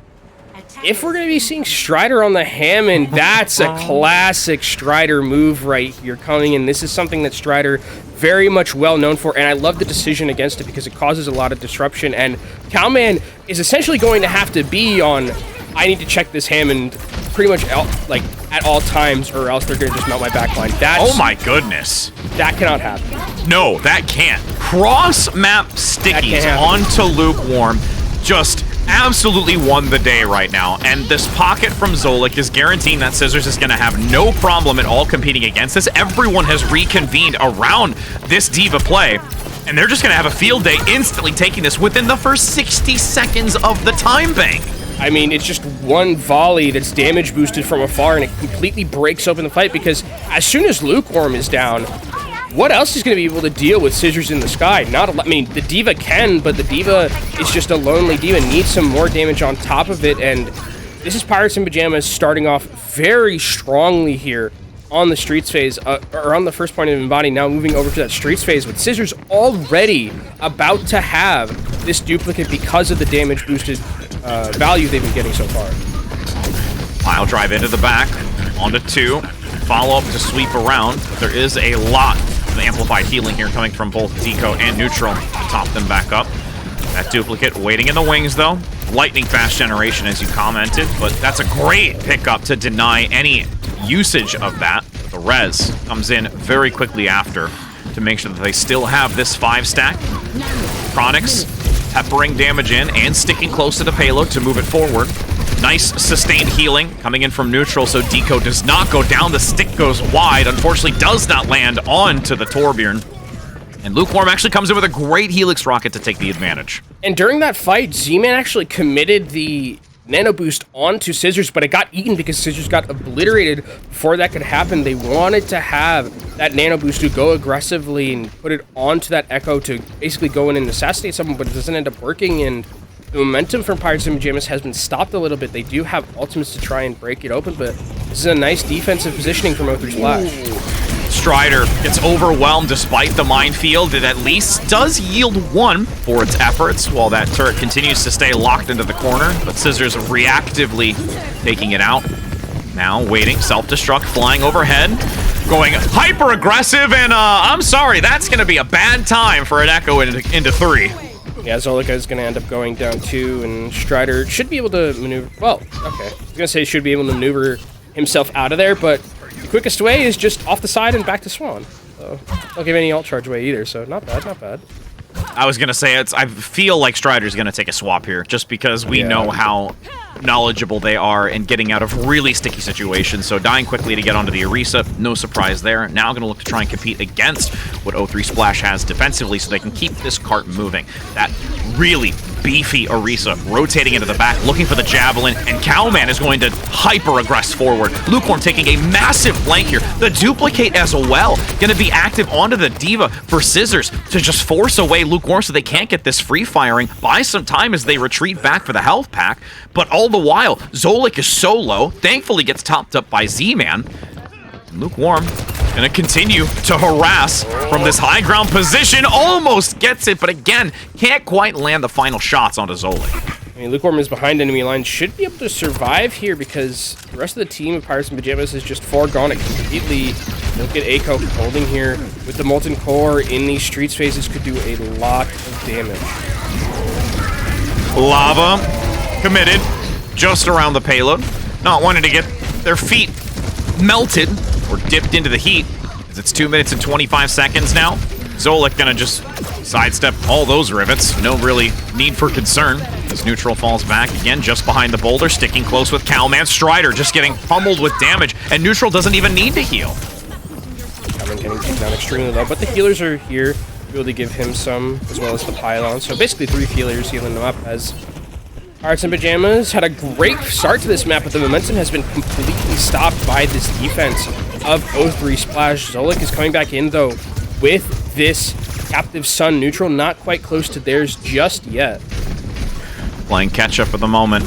if we're going to be seeing Strider on the Hammond, that's a classic Strider move right here coming in. This is something that Strider very much well known for, and I love the decision against it because it causes a lot of disruption, and Cowman is essentially going to have to be on, I need to check this Hammond pretty much at all times, or else they're going to just melt my backline. Oh my goodness. That cannot happen. No, that can't. Cross-map stickies onto Lukewarm just absolutely won the day right now, and this pocket from Zolik is guaranteeing that Scissors is going to have no problem at all competing against this. Everyone has reconvened around this D.Va play, and they're just going to have a field day instantly taking this within the first 60 seconds of the time bank. I mean, it's just one volley that's damage boosted from afar, and it completely breaks open the fight, because as soon as Lukewarm is down, what else is going to be able to deal with Scissors in the sky? Not a lot. I mean, the D.Va can, but the D.Va is just a lonely D.Va, needs some more damage on top of it, and this is Pirates in Pyjamas starting off very strongly here on the Streets phase, or on the first point of Numbani, now moving over to that Streets phase with Scissors already about to have this duplicate because of the damage boosted value they've been getting so far. Pile drive into the back, onto 2, follow up to sweep around. There is a lot of amplified healing here coming from both Deco and Neutral to top them back up. That duplicate waiting in the wings though. Lightning fast generation as you commented, but that's a great pickup to deny any usage of that. The res comes in very quickly after to make sure that they still have this 5-stack. Chronix peppering damage in and sticking close to the payload to move it forward. Nice sustained healing coming in from Neutral, so Deco does not go down. The stick goes wide, unfortunately does not land onto the Torbjorn. And Lukewarm actually comes in with a great Helix rocket to take the advantage. And during that fight, Z-Man actually committed the Nano Boost onto Scissors, but it got eaten because Scissors got obliterated before that could happen. They wanted to have that Nano Boost to go aggressively and put it onto that Echo to basically go in and assassinate someone, but it doesn't end up working, and the momentum from Pirates in Pyjamas has been stopped a little bit. They do have ultimates to try and break it open, but this is a nice defensive positioning from O3 Splash. Strider gets overwhelmed despite the minefield. It at least does yield 1 for its efforts, while that turret continues to stay locked into the corner, but Scissors reactively taking it out. Now waiting, self-destruct, flying overhead, going hyper-aggressive, and I'm sorry, that's going to be a bad time for an Echo into 3. Yeah, Zolika is going to end up going down 2, and Strider should be able to maneuver... Well, okay. I was going to say should be able to maneuver himself out of there, but the quickest way is just off the side and back to Swan. So, don't give any alt charge away either, so not bad, not bad. I was going to say, I feel like Strider's going to take a swap here, just because we know how knowledgeable they are in getting out of really sticky situations, so dying quickly to get onto the Orisa, no surprise there. Now going to look to try and compete against what O3 Splash has defensively so they can keep this cart moving. That really beefy Orisa rotating into the back, looking for the Javelin, and Cowman is going to hyper-aggress forward. Lukewarm taking a massive flank here. The duplicate as well, going to be active onto the D.Va for Scissors to just force away Lukewarm so they can't get this free firing, buy some time as they retreat back for the health pack, but all the while, Zolik is so low, thankfully gets topped up by Z-Man. Lukewarm gonna continue to harass from this high ground position, almost gets it, but again, can't quite land the final shots onto Zolik. I mean, Lukewarm is behind enemy line, should be able to survive here because the rest of the team of Pirates in Pyjamas is just foregone it completely. Look at Aiko holding here with the Molten Core in these Streets phases could do a lot of damage. Lava committed just around the payload, not wanting to get their feet melted or dipped into the heat, as it's 2 minutes and 25 seconds now. Zolik gonna just sidestep all those rivets. No really need for concern as Neutral falls back again just behind the boulder, sticking close with Cowman. Strider just getting pummeled with damage, and Neutral doesn't even need to heal. Cowman getting taken down extremely low, but the healers are here. be able to give him some, as well as the pylon. So basically 3 healers healing them up as Pirates and Pyjamas had a great start to this map, but the momentum has been completely stopped by this defense of O3 Splash. Zolik is coming back in, though, with this Captive Sun neutral, not quite close to theirs just yet. Playing catch-up at the moment.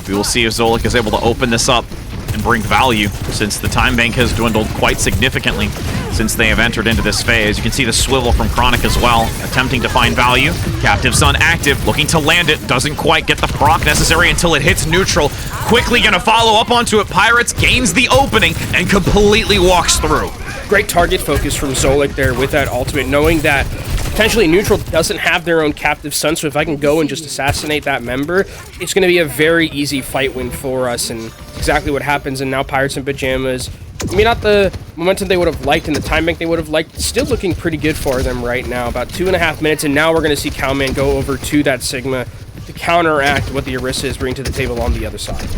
We will see if Zolik is able to open this up and bring value, since the time bank has dwindled quite significantly since they have entered into this phase. You can see the swivel from Chronic as well, attempting to find value. Captive Sun active, looking to land it, doesn't quite get the proc necessary until it hits neutral. Quickly gonna follow up onto it. Pirates gains the opening and completely walks through. Great target focus from Zolik there with that ultimate, knowing that potentially neutral doesn't have their own Captive Sun, so if I can go and just assassinate that member, it's going to be a very easy fight win for us, and exactly what happens. And now Pirates and Pyjamas, I mean, not the momentum they would have liked and the time bank they would have liked, still looking pretty good for them right now. About 2.5 minutes, and now we're going to see Cowman go over to that Sigma to counteract what the Orisa is bringing to the table on the other side.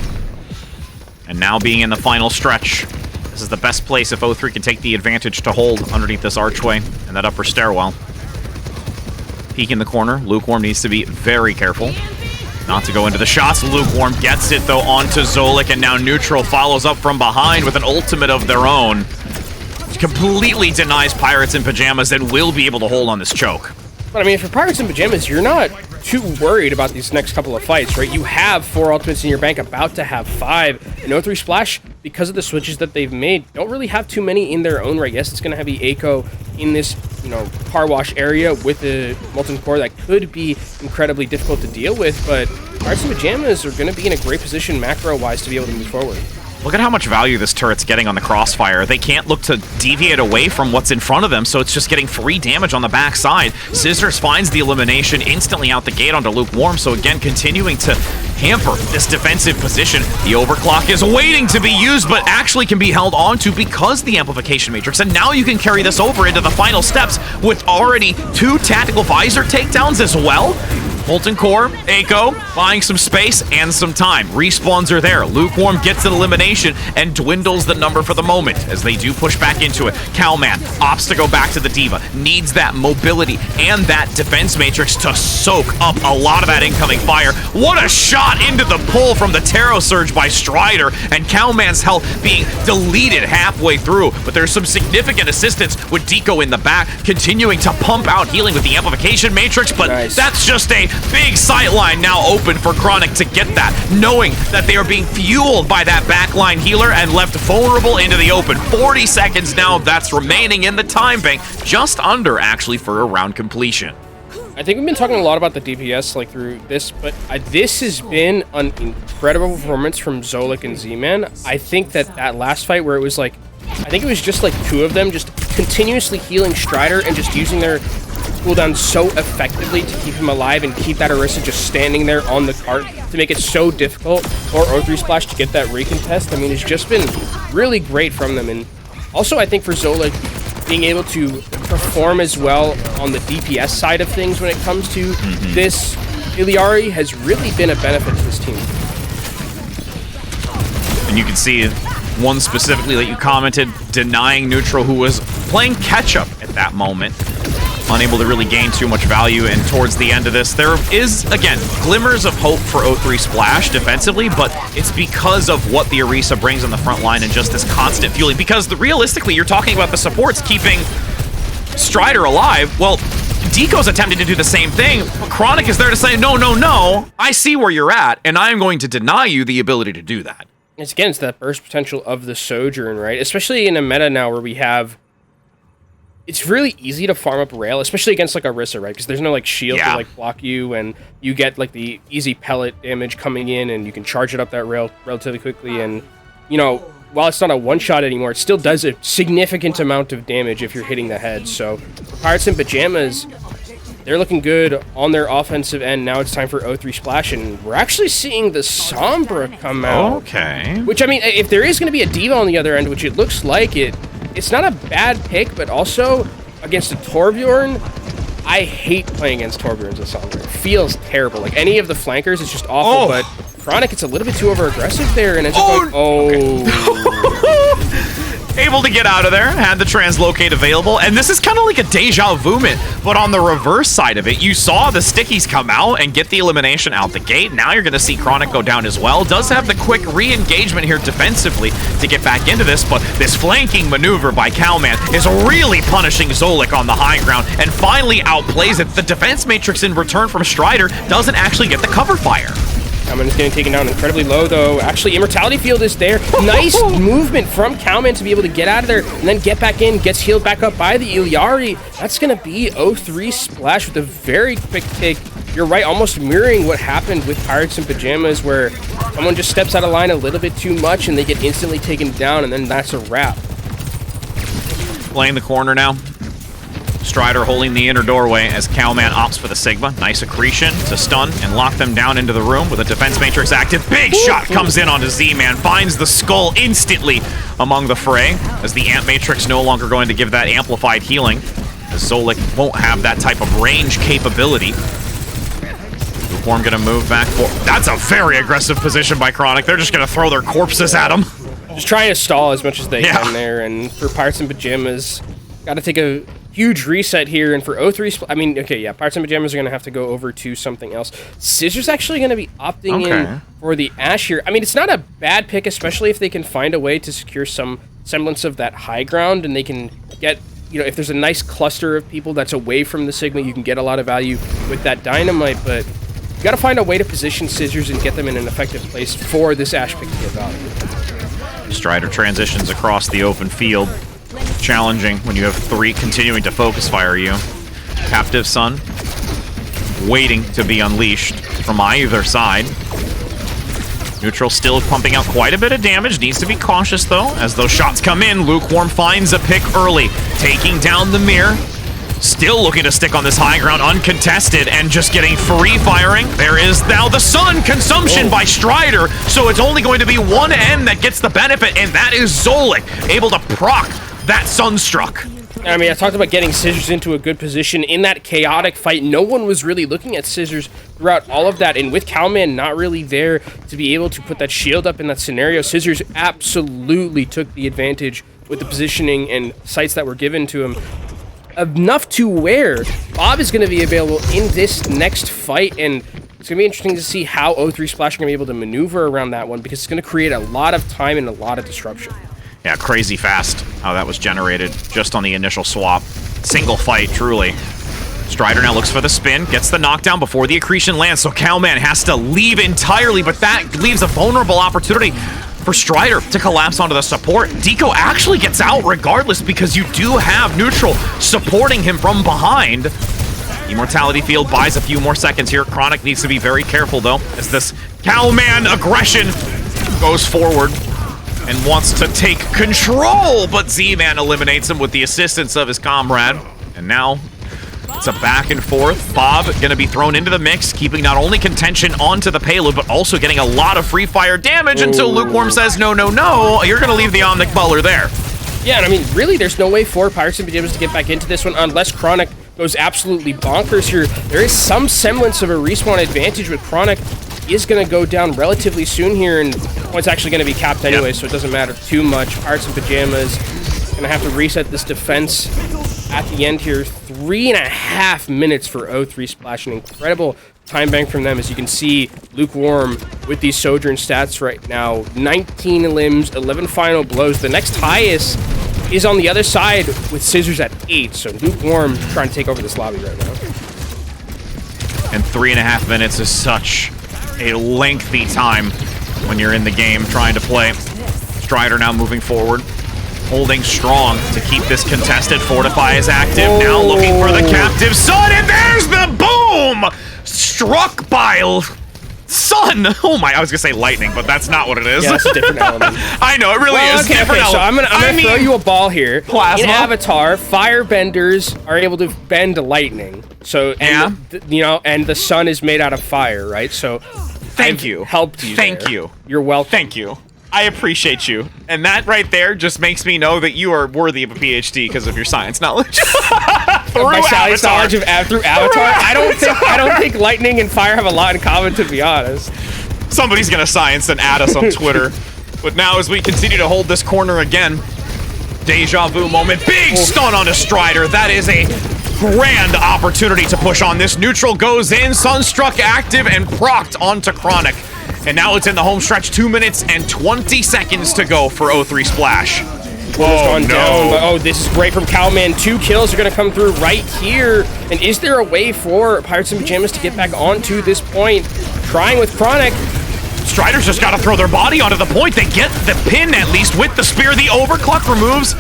And now being in the final stretch, this is the best place if O3 can take the advantage to hold underneath this archway and that upper stairwell. Peek in the corner. Lukewarm needs to be very careful not to go into the shots. Lukewarm gets it, though, onto Zolik, and now neutral follows up from behind with an ultimate of their own. Completely denies Pirates and Pyjamas and will be able to hold on this choke. But I mean, for Pirates and Pyjamas, you're not too worried about these next couple of fights, right? You have 4 ultimates in your bank, about to have 5. And O3 Splash, because of the switches that they've made, don't really have too many in their own right. Yes, it's going to have the Echo in this, you know, car wash area with the Molten Core that could be incredibly difficult to deal with, but Pirates and Pyjamas are going to be in a great position macro-wise to be able to move forward. Look at how much value this turret's getting on the crossfire. They can't look to deviate away from what's in front of them, so it's just getting free damage on the backside. Scissors finds the elimination instantly out the gate onto Lukewarm, so again, continuing to hamper this defensive position. The overclock is waiting to be used, but actually can be held onto because the amplification matrix, and now you can carry this over into the final steps with already 2 tactical visor takedowns as well. Molten Core, Echo, buying some space and some time. Respawns are there. Lukewarm gets an elimination and dwindles the number for the moment as they do push back into it. Cowman opts to go back to the Diva. Needs that mobility and that defense matrix to soak up a lot of that incoming fire. What a shot into the pull from the Tarot Surge by Strider, and Cowman's health being deleted halfway through. But there's some significant assistance with Deco in the back, continuing to pump out healing with the amplification matrix, but that's just a big sight line now open for Chronic to get that, knowing that they are being fueled by that backline healer and left vulnerable into the open. 40 seconds now that's remaining in the time bank, just under actually for a round completion. I think we've been talking a lot about the DPS like through this, but this has been an incredible performance from Zolik and Z-Man. I think that last fight where it was like, I think it was just like 2 of them just continuously healing Strider and just using their cooldown so effectively to keep him alive and keep that Orisa just standing there on the cart to make it so difficult for O3 Splash to get that recontest. I mean, it's just been really great from them. And also, I think for Zolik, being able to perform as well on the DPS side of things when it comes to this Iliari has really been a benefit to this team. And you can see one specifically that you commented, denying neutral, who was playing catch-up at that moment. Unable to really gain too much value, and towards the end of this, there is, again, glimmers of hope for O3 Splash defensively, but it's because of what the Orisa brings on the front line and just this constant fueling. Because realistically, you're talking about the supports keeping Strider alive. Well, Deco's attempting to do the same thing, but Chronic is there to say, no, no, no, I see where you're at, and I'm going to deny you the ability to do that. It's that burst potential of the Sojourn, right? Especially in a meta now where we have... It's really easy to farm up rail, especially against like Orisa, right? Because there's no like shield to like block you, and you get like the easy pellet damage coming in, and you can charge it up that rail relatively quickly. And you know, while it's not a one-shot anymore, it still does a significant amount of damage if you're hitting the head. So Pirates and Pyjamas, they're looking good on their offensive end. Now it's time for O3 Splash, and we're actually seeing the Sombra come out. Okay. Which, I mean, if there is going to be a Diva on the other end, which it looks like it's not a bad pick, but also against a Torbjorn, I hate playing against Torbjorns with Sombra. It feels terrible. Like, any of the flankers, it's just awful, but Chronic, it's a little bit too over-aggressive there, and it's just like, able to get out of there, had the translocate available, and this is kind of like a deja vu moment, but on the reverse side of it, you saw the stickies come out and get the elimination out the gate. Now you're going to see Chronic go down as well. Does have the quick re-engagement here defensively to get back into this, but this flanking maneuver by Cowman is really punishing Zolik on the high ground and finally outplays it. The defense matrix in return from Strider doesn't actually get the cover fire. Cowman is getting taken down incredibly low, though. Actually, Immortality Field is there. Nice movement from Cowman to be able to get out of there and then get back in, gets healed back up by the Ilyari. That's going to be 0-3 Splash with a very quick take. You're right, almost mirroring what happened with Pirates in Pyjamas, where someone just steps out of line a little bit too much and they get instantly taken down, and then that's a wrap. Playing the corner now. Strider holding the inner doorway as Cowman opts for the Sigma. Nice accretion to stun and lock them down into the room with a defense matrix active. Big shot comes in onto Z-Man, finds the skull instantly among the fray as the Amp Matrix no longer going to give that amplified healing, as Zolik won't have that type of range capability. Lukewarm gonna move back for. That's a very aggressive position by Chronic. They're just gonna throw their corpses at him. Just trying to stall as much as they can there, and for Pirates in Pyjamas, gotta take a huge reset here, and for 0-3, I mean, okay, yeah, Pirates in Pyjamas are going to have to go over to something else. Scissors actually going to be opting in for the Ashe here. I mean, it's not a bad pick, especially if they can find a way to secure some semblance of that high ground, and they can get, you know, if there's a nice cluster of people that's away from the Sigma, you can get a lot of value with that Dynamite, but you got to find a way to position Scissors and get them in an effective place for this Ashe pick to get value. Strider transitions across the open field. Challenging when you have 3 continuing to focus fire you. Captive Sun waiting to be unleashed from either side. Neutral still pumping out quite a bit of damage. Needs to be cautious though as those shots come in. Lukewarm finds a pick early, taking down the mirror. Still looking to stick on this high ground uncontested and just getting free firing. There is now the Sun consumption by Strider, so it's only going to be one end that gets the benefit, and that is Zolik able to proc that Sunstruck. I mean, I talked about getting Scissors into a good position in that chaotic fight. No one was really looking at Scissors throughout all of that, and with Cowman not really there to be able to put that shield up in that scenario, Scissors absolutely took the advantage with the positioning and sights that were given to him. Enough to where Bob is going to be available in this next fight, and it's going to be interesting to see how 0-3 Splash are going to be able to maneuver around that one, because it's going to create a lot of time and a lot of disruption. Yeah, crazy fast how that was generated just on the initial swap. Single fight, truly. Strider now looks for the spin, gets the knockdown before the accretion lands, so Cowman has to leave entirely, but that leaves a vulnerable opportunity for Strider to collapse onto the support. Deco actually gets out regardless because you do have Neutral supporting him from behind. Immortality Field buys a few more seconds here. Chronic needs to be very careful though, as this Cowman aggression goes forward and wants to take control, but Z-Man eliminates him with the assistance of his comrade. And now it's a back and forth. Bob gonna be thrown into the mix, keeping not only contention onto the payload, but also getting a lot of free fire damage until Lukewarm says, no, no, no, you're gonna leave the Omnic Butler there. Yeah, and I mean, really, there's no way for Pirates in Pyjamas to get back into this one unless Chronic goes absolutely bonkers here. There is some semblance of a respawn advantage with Chronic. He is going to go down relatively soon here, and point's actually going to be capped anyway, so it doesn't matter too much. Pirates in Pyjamas going to have to reset this defense at the end here. 3.5 minutes for 0-3 Splash. An incredible time bank from them, as you can see Lukewarm with these Sojourn stats right now. 19 limbs, 11 final blows. The next highest is on the other side with Scissors at 8, so Lukewarm trying to take over this lobby right now. And 3.5 minutes is such a lengthy time when you're in the game trying to play. Strider now moving forward, holding strong to keep this contested. Fortify is active, now looking for the Captive Sun, and there's the boom! Struck by Sun! Oh my, I was gonna say lightning, but that's not what it is. Yeah, that's a different element. I know, it really is. Okay, Different so I'm gonna throw you a ball here. Plasma. In Avatar, firebenders are able to bend lightning. So, and you know, and the sun is made out of fire, right? So, Thank you. Helped you. Thank you. You're welcome. Thank you. I appreciate you. And that right there just makes me know that you are worthy of a PhD because of your science knowledge. My science knowledge of through Avatar? I don't think lightning and fire have a lot in common, to be honest. Somebody's gonna science and add us on Twitter. But now as we continue to hold this corner again, Deja vu moment. Big stun onto Strider. That is a grand opportunity to push on. This neutral goes in. Sunstruck active and procced onto Chronic. And now it's in the home stretch. 2 minutes and 20 seconds to go for O3 Splash. Gone down, but this is great from Cowman. 2 kills are going to come through right here. And is there a way for Pirates in Pyjamas to get back onto this point? Trying with Chronic. Strider's just got to throw their body onto the point. They get the pin, at least, with the spear. The overclock removes.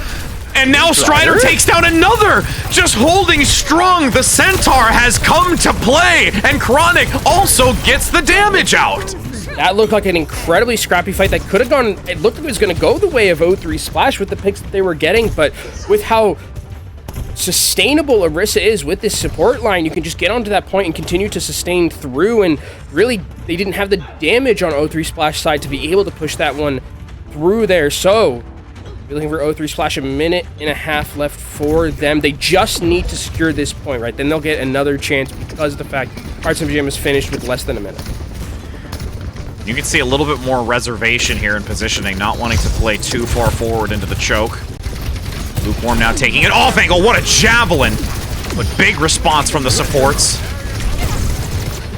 And now Strider takes down another. Just holding strong. The Centaur has come to play. And Chronic also gets the damage out. That looked like an incredibly scrappy fight that could have gone... It looked like it was going to go the way of O3 Splash with the picks that they were getting, but with how sustainable Orisa is with this support line, you can just get onto that point and continue to sustain through, and really, they didn't have the damage on O3 Splash side to be able to push that one through there. So, we're looking for O3 Splash, 1.5 minutes left for them. They just need to secure this point, right? Then they'll get another chance because of the fact Pirates in Pyjamas finished with less than a minute. You can see a little bit more reservation here in positioning, not wanting to play too far forward into the choke. Lukewarm now taking it off angle. What a javelin! But big response from the supports.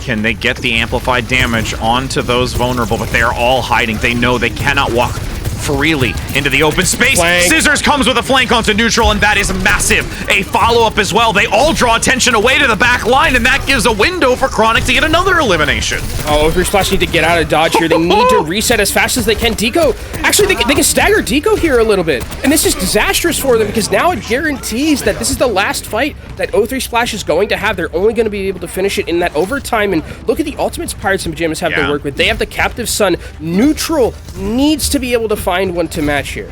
Can they get the amplified damage onto those vulnerable? But they are all hiding. They know they cannot walk freely into the open space. Flank. Scissors comes with a flank onto neutral, and that is massive. A follow-up as well. They all draw attention away to the back line, and that gives a window for Chronic to get another elimination. Oh, O3 Splash need to get out of dodge here. They need to reset as fast as they can. Deco, actually, they can stagger Deco here a little bit. And this is disastrous for them because now it guarantees that this is the last fight that O3 Splash is going to have. They're only going to be able to finish it in that overtime. And look at the ultimates Pirates in Pyjamas have to work with. They have the Captive Sun. Neutral needs to be able to find one to match here.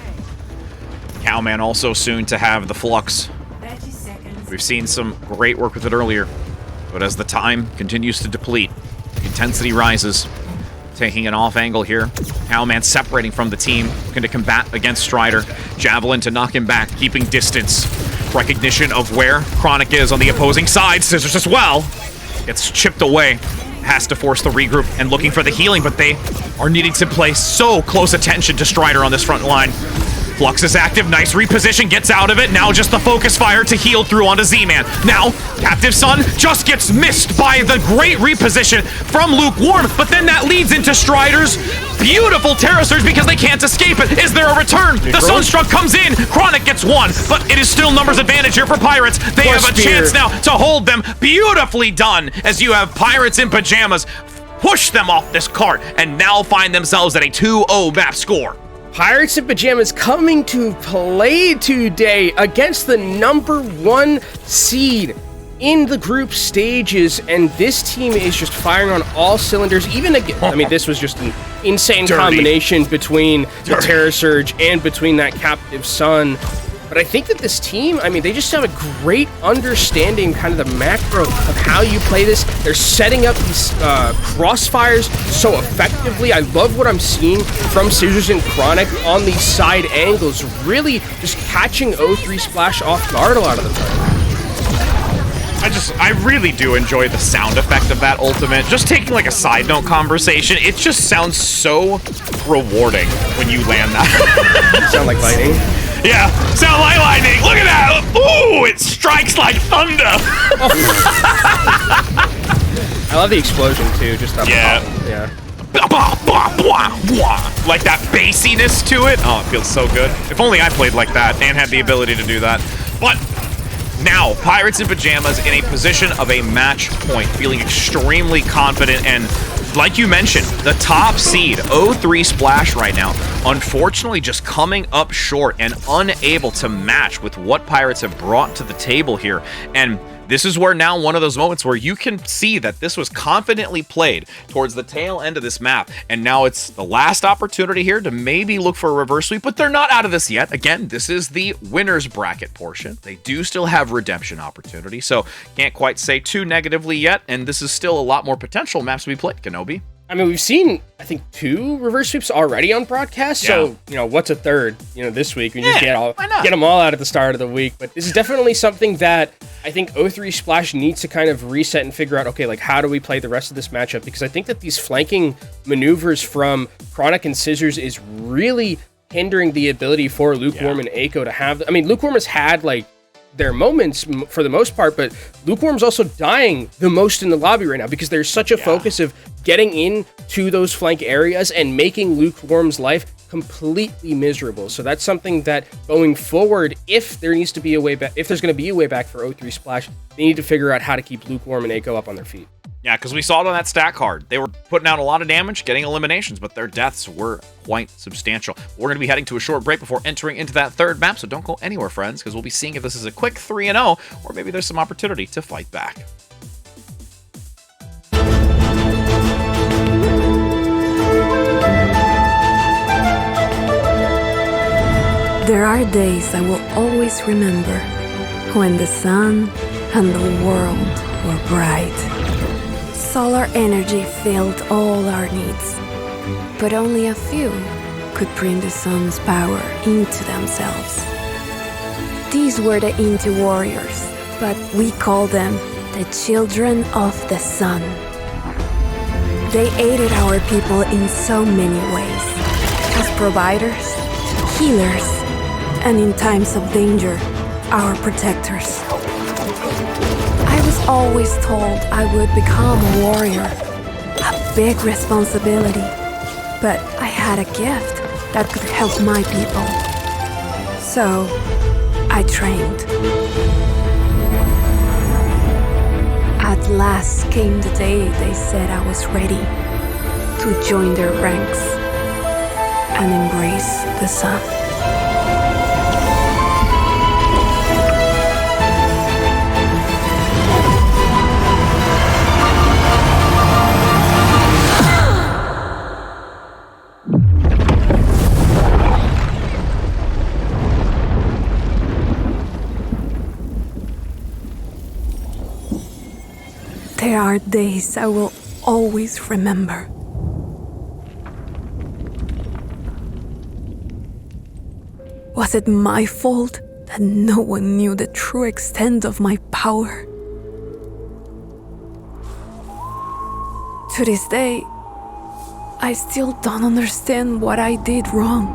Cowman also soon to have the Flux. 30 seconds. We've seen some great work with it earlier, but as the time continues to deplete, the intensity rises. Taking an off angle here. Cowman separating from the team, looking to combat against Strider. Javelin to knock him back, keeping distance. Recognition of where Chronic is on the opposing side. Scissors as well. Gets chipped away. Has to force the regroup and looking for the healing, but they are needing to play so close attention to Strider on this front line. Flux is active, nice reposition, gets out of it. Now just the focus fire to heal through onto Z-Man. Now, Captive Sun just gets missed by the great reposition from Lukewarm, but then that leads into Strider's beautiful Terra Surge because they can't escape it. Is there a return? The Sunstruck comes in, Chronic gets one, but it is still numbers advantage here for Pirates. They have a chance now to hold them. Beautifully done as you have Pirates in Pyjamas push them off this cart and now find themselves at a 2-0 map score. Pirates in Pyjamas coming to play today against the #1 seed in the group stages, and this team is just firing on all cylinders. Even again, I mean, this was just an insane combination between the Terra Surge and between that Captive Sun. But I think that this team, I mean, they just have a great understanding, kind of the macro of how you play this. They're setting up these crossfires so effectively. I love what I'm seeing from Scissors and Chronic on these side angles, really just catching O3 Splash off guard a lot of the time. I really do enjoy the sound effect of that ultimate. Just taking like a side note conversation, it just sounds so rewarding when you land that. Sound like lightning? Yeah, sound like lightning. Look at that. Ooh, it strikes like thunder. I love the explosion too, just up Yeah. top. Yeah. Like that bassiness to it. Oh, it feels so good. If only I played like that and had the ability to do that. But now, Pirates in Pyjamas in a position of a match point, feeling extremely confident and, like you mentioned, the top seed, O3 Splash right now, unfortunately just coming up short and unable to match with what Pirates have brought to the table here. And this is where now one of those moments where you can see that this was confidently played towards the tail end of this map, and now it's the last opportunity here to maybe look for a reverse sweep, but they're not out of this yet. Again, this is the winner's bracket portion. They do still have redemption opportunity, so can't quite say too negatively yet, and this is still a lot more potential maps to be played, Kenobi. I mean, we've seen, I think, 2 reverse sweeps already on broadcast, so, you know, what's a third, you know, this week? We just get them all out at the start of the week, but this is definitely something that I think O3 Splash needs to kind of reset and figure out, okay, like, how do we play the rest of this matchup? Because I think that these flanking maneuvers from Chronic and Scissors is really hindering the ability for Lukewarm and Eiko to have. I mean, Lukewarm has had like their moments for the most part, but Lukewarm's also dying the most in the lobby right now because there's such a focus of getting into those flank areas and making Lukewarm's life completely miserable. So that's something that going forward, if there needs to be a way back, if there's going to be a way back for O3 Splash, they need to figure out how to keep Lukewarm and Eiko up on their feet. Yeah, because we saw it on that stat card. They were putting out a lot of damage, getting eliminations, but their deaths were quite substantial. We're going to be heading to a short break before entering into that third map, so don't go anywhere, friends, because we'll be seeing if this is a quick 3-0, or maybe there's some opportunity to fight back. There are days I will always remember when the sun and the world were bright. Solar energy filled all our needs, but only a few could bring the sun's power into themselves. These were the Inti warriors, but we call them the children of the sun. They aided our people in so many ways, as providers, healers, and in times of danger, our protectors. I was always told I would become a warrior, a big responsibility, but I had a gift that could help my people. So, I trained. At last came the day they said I was ready to join their ranks and embrace the sun. There are days I will always remember. Was it my fault that no one knew the true extent of my power? To this day, I still don't understand what I did wrong.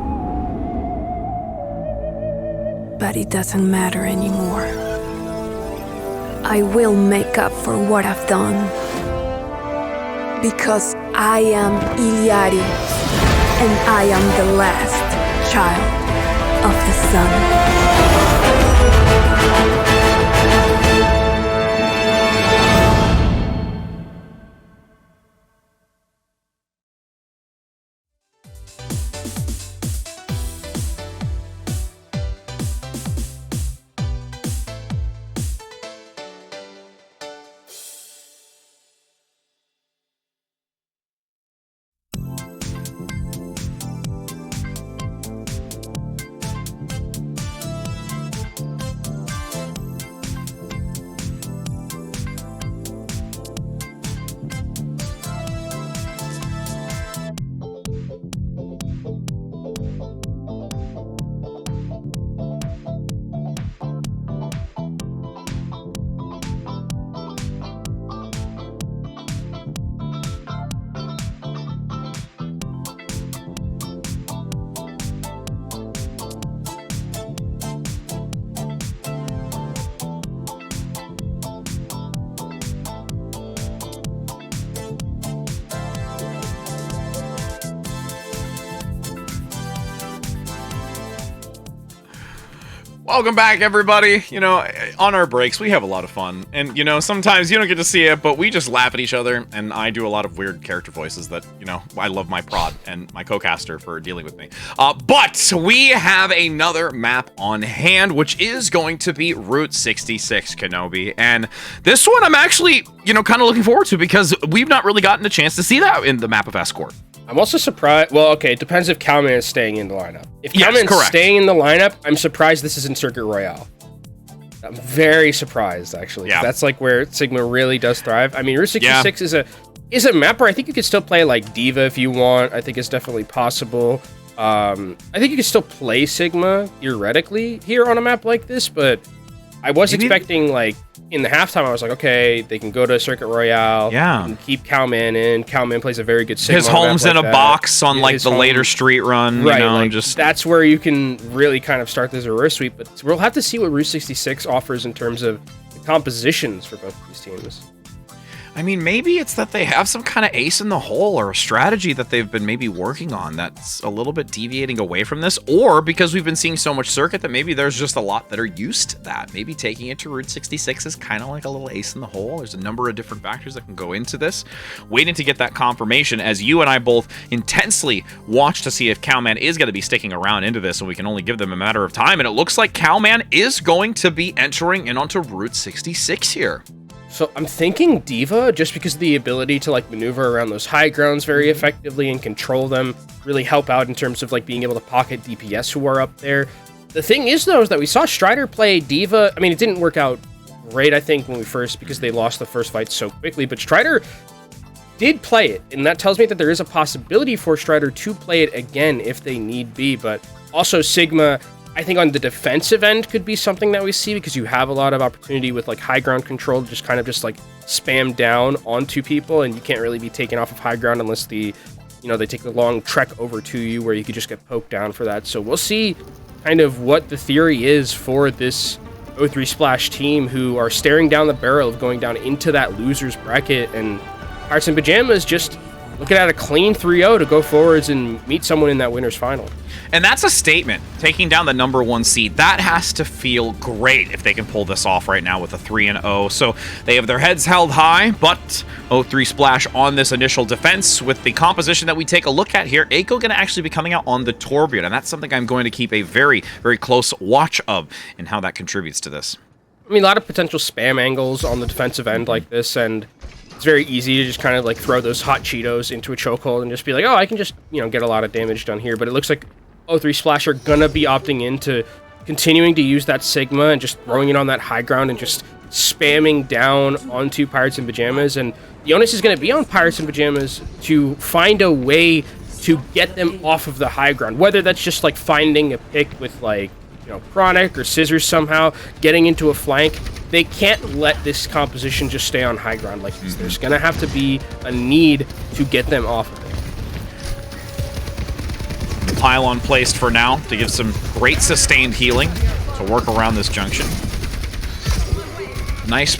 But it doesn't matter anymore. I will make up for what I've done. Because I am Iliari, and I am the last child of the sun. Welcome back, everybody. You know, on our breaks, we have a lot of fun. And, you know, sometimes you don't get to see it, but we just laugh at each other. And I do a lot of weird character voices that, you know, I love my prod and my co-caster for dealing with me. But we have another map on hand, which is going to be Route 66, Kenobi. And this one I'm actually, you know, kind of looking forward to because we've not really gotten a chance to see that in the map of Escort. I'm also surprised. Well, okay, it depends if Cowman is staying in the lineup. If Yes, Cowman's correct. staying in the lineup, I'm surprised this isn't Circuit Royale. I'm very surprised, actually. Yeah. That's like where Sigma really does thrive. I mean, Route 66 is a map where I think you could still play like Diva if you want. I think it's definitely possible. I think you can still play Sigma theoretically here on a map like this, but I was expecting, like, in the halftime, I was like, okay, they can go to Circuit Royale. Yeah. And keep Cowman in. Cowman plays a very good Sigma. His home's in a box on, like, the home, later street run. Right, You know, like, that's where you can really kind of start this reverse sweep. But we'll have to see what Route 66 offers in terms of the compositions for both of these teams. I mean, maybe it's that they have some kind of ace in the hole or a strategy that they've been maybe working on that's a little bit deviating away from this, or because we've been seeing so much circuit that maybe there's just a lot that are used to that. Maybe taking it to Route 66 is kind of like a little ace in the hole. There's a number of different factors that can go into this. Waiting to get that confirmation as you and I both intensely watch to see if Cowman is going to be sticking around into this, and we can only give them a matter of time. And it looks like Cowman is going to be entering in onto Route 66 here. So I'm thinking D.Va, just because of the ability to like maneuver around those high grounds very effectively and control them, really help out in terms of like being able to pocket DPS who are up there. The thing is, though, is that we saw Strider play D.Va. I mean, it didn't work out great, I think, when we first, because they lost the first fight so quickly, but Strider did play it, and that tells me that there is a possibility for Strider to play it again if they need be. But also Sigma, I think on the defensive end could be something that we see, because you have a lot of opportunity with like high ground control to just kind of just like spam down onto people, and you can't really be taken off of high ground unless they take the long trek over to you where you could just get poked down for that. So we'll see kind of what the theory is for this O3 Splash team, who are staring down the barrel of going down into that loser's bracket, and Pirates and Pyjamas just looking at a clean 3-0 to go forwards and meet someone in that winner's final. And that's a statement. Taking down the #1 seed, that has to feel great if they can pull this off right now with a 3-0. So they have their heads held high, but O3 Splash on this initial defense with the composition that we take a look at here. Eiko going to actually be coming out on the Torbjorn, and that's something I'm going to keep a very, very close watch of and how that contributes to this. I mean, a lot of potential spam angles on the defensive end like this, and it's very easy to just kind of like throw those hot Cheetos into a chokehold and just be like, oh, I can just, get a lot of damage done here. But it looks like O3 Splash are gonna be opting into continuing to use that Sigma and just throwing it on that high ground and just spamming down onto Pirates and Pyjamas. And the onus is gonna be on Pirates and Pyjamas to find a way to get them off of the high ground, whether that's just like finding a pick with like, Chronic or Scissors somehow, getting into a flank. They can't let this composition just stay on high ground like this. There's gonna have to be a need to get them off of it. Pylon placed for now to give some great sustained healing to work around this junction. Nice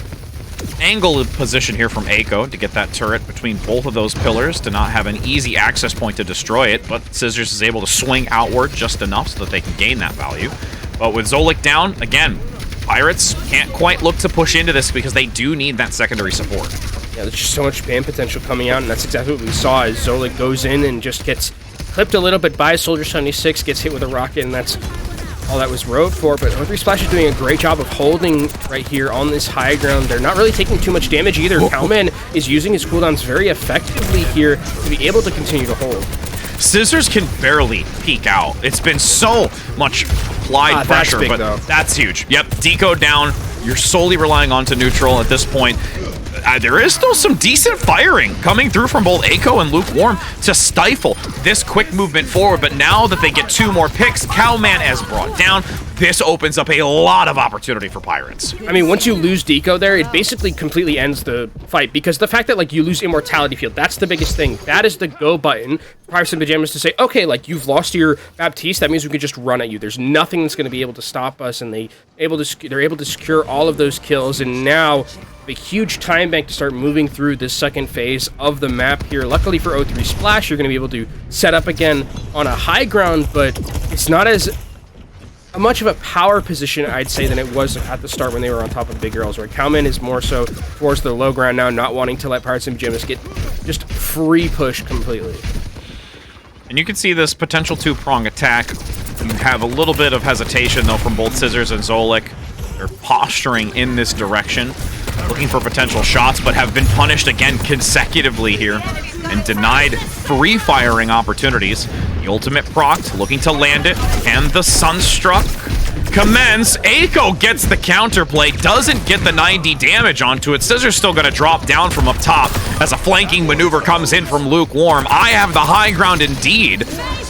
angle position here from Eiko to get that turret between both of those pillars to not have an easy access point to destroy it, but Scissors is able to swing outward just enough so that they can gain that value. But with Zolik down, again, Pirates can't quite look to push into this because they do need that secondary support. Yeah, there's just so much spam potential coming out, and that's exactly what we saw as Zolik goes in and just gets clipped a little bit by Soldier 76, gets hit with a rocket, and that's all that was rode for. But O3 Splash is doing a great job of holding right here on this high ground. They're not really taking too much damage either. Cowman is using his cooldowns very effectively here to be able to continue to hold. Scissors can barely peek out. It's been so much applied pressure, big, but though. That's huge. Yep, Deco down. You're solely relying onto neutral at this point. There is still some decent firing coming through from both Eiko and Lukewarm to stifle this quick movement forward, but now that they get 2 more picks, Cowman has brought down. This opens up a lot of opportunity for Pirates. I mean, once you lose Deco there, it basically completely ends the fight, because the fact that, like, you lose Immortality Field, that's the biggest thing. That is the go button for Pirates and Pyjamas to say, okay, like, you've lost your Baptiste, that means we can just run at you. There's nothing that's going to be able to stop us, and they're able to secure all of those kills, and now a huge time bank to start moving through this second phase of the map here. Luckily for O3 Splash, you're going to be able to set up again on a high ground, but it's not as much of a power position, I'd say, than it was at the start when they were on top of the big girls, where Cowman is more so towards the low ground now, not wanting to let Pirates and Pyjamas get just free push completely. And you can see this potential 2-prong attack. You have a little bit of hesitation, though, from both Scissors and Zolik. They're posturing in this direction, looking for potential shots, but have been punished again consecutively here and denied free firing opportunities. The ultimate proc, looking to land it, and the Sunstruck commence. Eiko gets the counterplay, doesn't get the 90 damage onto it. Scissors still going to drop down from up top as a flanking maneuver comes in from Lukewarm. I have the high ground indeed,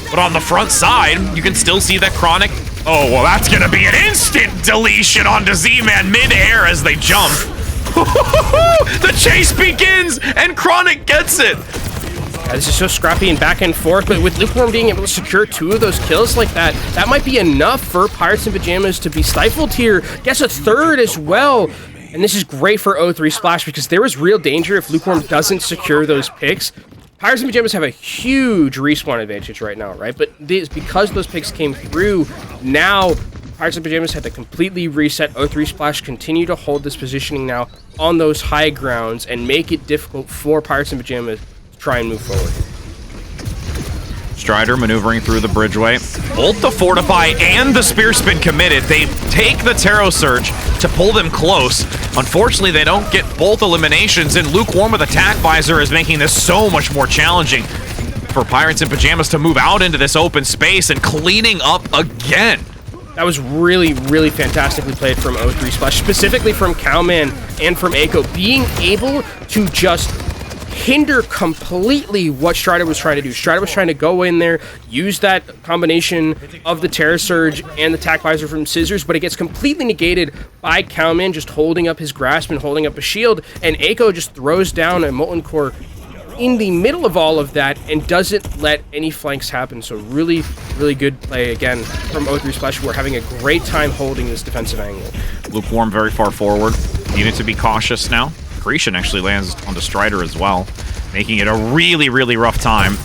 but on the front side, you can still see that Chronic Oh, well, that's going to be an instant deletion onto Z-Man mid-air as they jump. The chase begins, and Chronic gets it. Yeah, this is so scrappy and back and forth, but with Lukewarm being able to secure 2 of those kills like that, that might be enough for Pirates and Pyjamas to be stifled here. Gets a 3rd as well. And this is great for O3 Splash because there is real danger if Lukewarm doesn't secure those picks. Pirates and Pyjamas have a huge respawn advantage right now, right? But because those picks came through, now Pirates and Pyjamas had to completely reset. O3 Splash continue to hold this positioning now on those high grounds and make it difficult for Pirates and Pyjamas to try and move forward. Strider maneuvering through the bridgeway. Ult the Fortify and the Spear Spin committed. They take the Tarot Surge to pull them close. Unfortunately, they don't get both eliminations, and Lukewarm with Attack Visor is making this so much more challenging for Pirates and Pyjamas to move out into this open space and cleaning up again. That was really, really fantastically played from O3 Splash, specifically from Cowman and from Echo, being able to just hinder completely what Strider was trying to do. Strider was trying to go in there, use that combination of the Terror Surge and the Attack Visor from Scissors, but it gets completely negated by Cowman just holding up his grasp and holding up a shield, and Echo just throws down a Molten Core in the middle of all of that and doesn't let any flanks happen. So really, really good play again from O3 Splash, who are having a great time holding this defensive angle. Lukewarm very far forward. Needed to be cautious now. Accretion actually lands onto Strider as well, making it a really, really rough time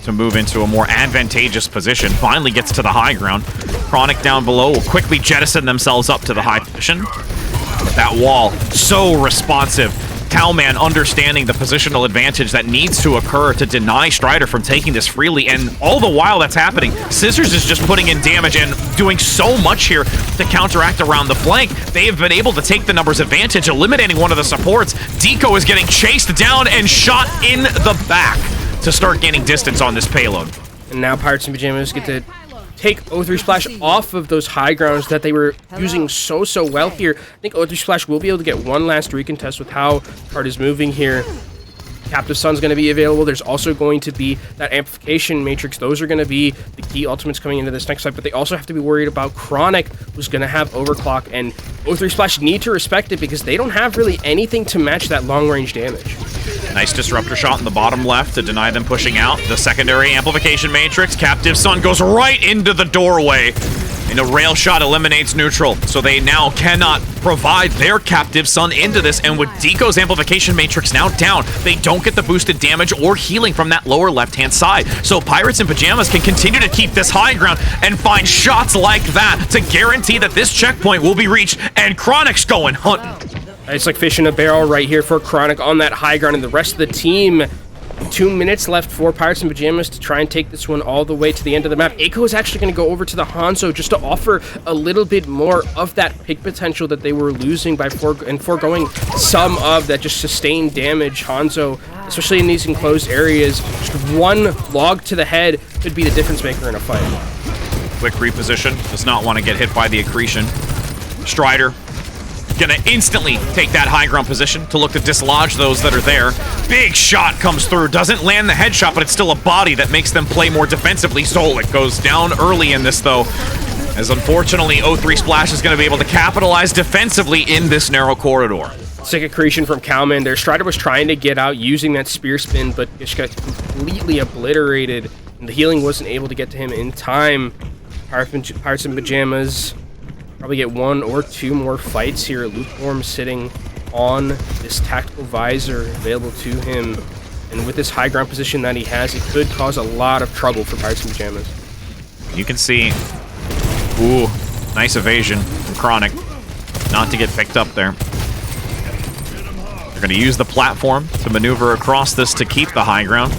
to move into a more advantageous position. Finally gets to the high ground. Chronic down below will quickly jettison themselves up to the high position. That wall, so responsive. Cowman understanding the positional advantage that needs to occur to deny Strider from taking this freely, and all the while that's happening, Scissors is just putting in damage and doing so much here to counteract around the flank. They have been able to take the numbers advantage, eliminating one of the supports. Deco is getting chased down and shot in the back to start gaining distance on this payload. And now Pirates and Pyjamas get to take O3 Splash off of those high grounds that they were using so well here. I think O3 Splash will be able to get one last recontest with how card is moving here. Captive Sun's going to be available. There's also going to be that Amplification Matrix. Those are going to be the key ultimates coming into this next fight, but they also have to be worried about Chronic, who's going to have Overclock, and O3 Splash need to respect it because they don't have really anything to match that long-range damage. Nice Disruptor shot in the bottom left to deny them pushing out. The secondary Amplification Matrix. Captive Sun goes right into the doorway. And a rail shot eliminates neutral, so they now cannot provide their Captive Sun into this, and with Deco's Amplification Matrix now down, they don't get the boosted damage or healing from that lower left-hand side. So Pirates and Pyjamas can continue to keep this high ground and find shots like that to guarantee that this checkpoint will be reached, and Chronic's going hunting. It's like fish in a barrel right here for Chronic on that high ground, and the rest of the team. 2 minutes left for Pirates and Pyjamas to try and take this one all the way to the end of the map. Echo is actually going to go over to the Hanzo just to offer a little bit more of that pick potential that they were losing by foregoing some of that just sustained damage. Hanzo, especially in these enclosed areas, just one log to the head could be the difference maker in a fight. Quick reposition. Does not want to get hit by the Accretion. Strider gonna instantly take that high ground position to look to dislodge those that are there. Big shot comes through, doesn't land the headshot, but it's still a body that makes them play more defensively. Zolik goes down early in this though, as unfortunately O3 Splash is gonna be able to capitalize defensively in this narrow corridor. Sick Accretion from Cowman there. Strider was trying to get out using that Spear Spin, but just got completely obliterated, and the healing wasn't able to get to him in time. Pirates and Pyjamas probably get 1 or 2 more fights here. Lukewarm sitting on this Tactical Visor available to him, and with this high ground position that he has, it could cause a lot of trouble for Pirates and Pyjamas. You can see, ooh, nice evasion from Chronic, not to get picked up there. They're going to use the platform to maneuver across this to keep the high ground.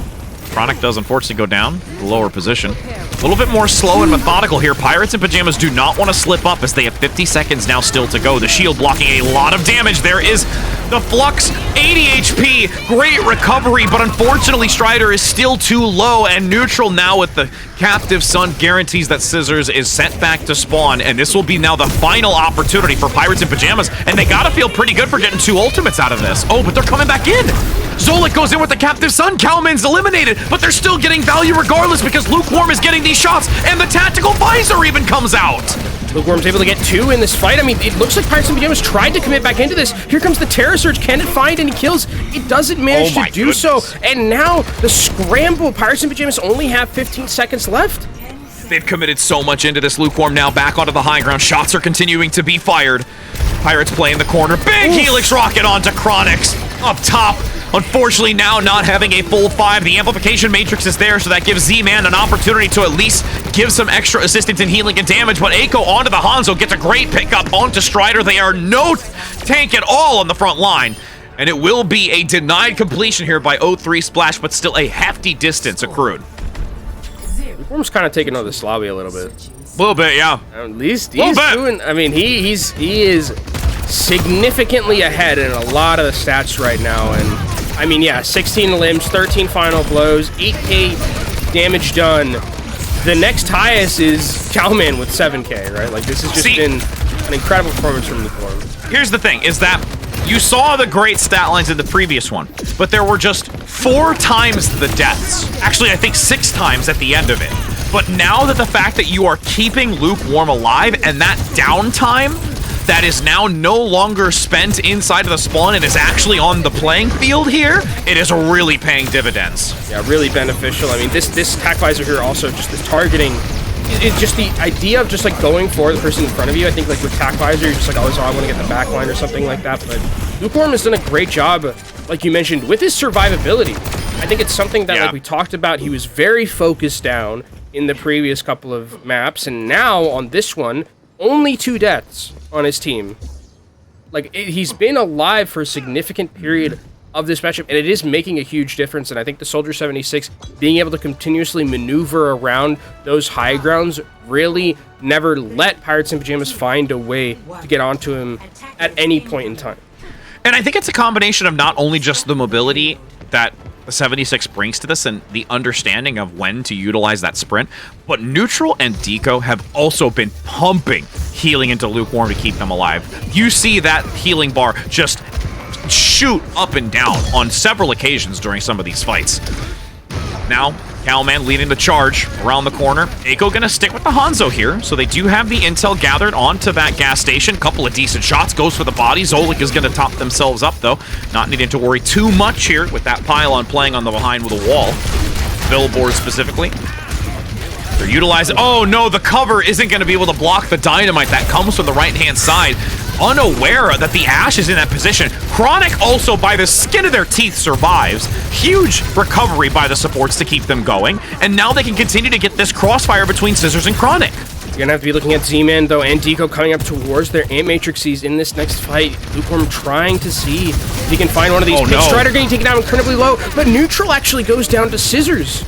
Chronic does unfortunately go down, the lower position. A little bit more slow and methodical here. Pirates and Pyjamas do not want to slip up as they have 50 seconds now still to go. The shield blocking a lot of damage. There is The Flux, 80 HP, great recovery, but unfortunately Strider is still too low, and Neutral now with the Captive Sun guarantees that Scissors is sent back to spawn, and this will be now the final opportunity for Pirates in Pyjamas, and they gotta feel pretty good for getting 2 ultimates out of this. Oh, but they're coming back in! Zolik goes in with the Captive Sun, Cowman's eliminated, but they're still getting value regardless because Lukewarm is getting these shots, and the Tactical Visor even comes out! Lukewarm's able to get 2 in this fight. I mean, it looks like Pirates in Pyjamas tried to commit back into this. Here comes the Terror Surge. Can it find any kills? It doesn't manage to do so. And now the scramble. Pirates in Pyjamas only have 15 seconds left. They've committed so much into this. Lukewarm now back onto the high ground. Shots are continuing to be fired. Pirates play in the corner. Big Helix rocket onto Chronix up top. Unfortunately, now not having a full 5, the amplification matrix is there, so that gives Z-Man an opportunity to at least give some extra assistance in healing and damage, but Eiko onto the Hanzo gets a great pickup onto Strider. They are no tank at all on the front line, and it will be a denied completion here by O3 Splash, but still a hefty distance accrued. Lukewarm's kind of taking over the slobby a little bit. A little bit, yeah. At least he's doing, I mean, he is significantly ahead in a lot of the stats right now, and I mean, yeah, 16 limbs, 13 final blows, 8k damage done. The next highest is Cowman with 7k, right? Like, this has just been an incredible performance from Lukewarm. Here's the thing, is that you saw the great stat lines in the previous one, but there were just 4 times the deaths. Actually, I think 6 times at the end of it. But now that the fact that you are keeping Lukewarm alive and that downtime that is now no longer spent inside of the spawn and is actually on the playing field here, it is really paying dividends. Yeah, really beneficial. I mean, this attack visor here also, just the targeting, it's just the idea of just like going for the person in front of you. I think like with attack visor, you're just like always, oh, I want to get the back line or something like that. But Lukewarm has done a great job, like you mentioned, with his survivability. I think it's something that like we talked about. He was very focused down in the previous couple of maps, and now on this one, only 2 deaths on his team. Like, he's been alive for a significant period of this matchup, and it is making a huge difference. And I think the Soldier 76 being able to continuously maneuver around those high grounds really never let Pirates in Pyjamas find a way to get onto him at any point in time. And I think it's a combination of not only just the mobility that the 76 brings to this and the understanding of when to utilize that sprint, but Neutral and Deco have also been pumping healing into Lukewarm to keep them alive. You see that healing bar just shoot up and down on several occasions during some of these fights. Now, Cowman leading the charge around the corner. Eiko gonna stick with the Hanzo here, so they do have the intel gathered onto that gas station. Couple of decent shots, goes for the body. Zolik is gonna top themselves up though, not needing to worry too much here with that pylon playing on the behind with a wall. Billboard specifically. They're utilizing, oh no, the cover isn't gonna be able to block the dynamite that comes from the right-hand side. Unaware that the Ashe is in that position. Chronic also, by the skin of their teeth, survives. Huge recovery by the supports to keep them going. And now they can continue to get this crossfire between Scissors and Chronic. You're gonna have to be looking at Z-Man, though, and Deco coming up towards their Ant Matrices in this next fight. Lukewarm trying to see if he can find one of these. Strider getting taken down incredibly low, but Neutral actually goes down to Scissors.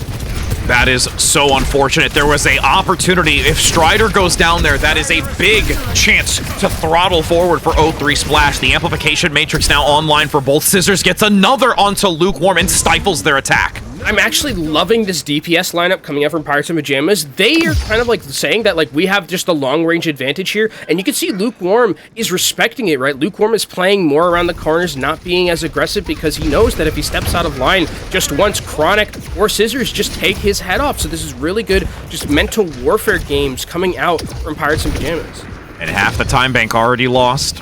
That is so unfortunate. There was an opportunity. If Strider goes down there, that is a big chance to throttle forward for O3 Splash. The amplification matrix now online for both. Scissors gets another onto Lukewarm and stifles their attack. I'm actually loving this DPS lineup coming out from Pirates in Pyjamas. They are kind of like saying that like we have just a long-range advantage here, and you can see Lukewarm is respecting it, right? Lukewarm is playing more around the corners, not being as aggressive because he knows that if he steps out of line just once, Chronic or Scissors just take his head off. So this is really good, just mental warfare games coming out from Pirates in Pyjamas. And half the time bank already lost.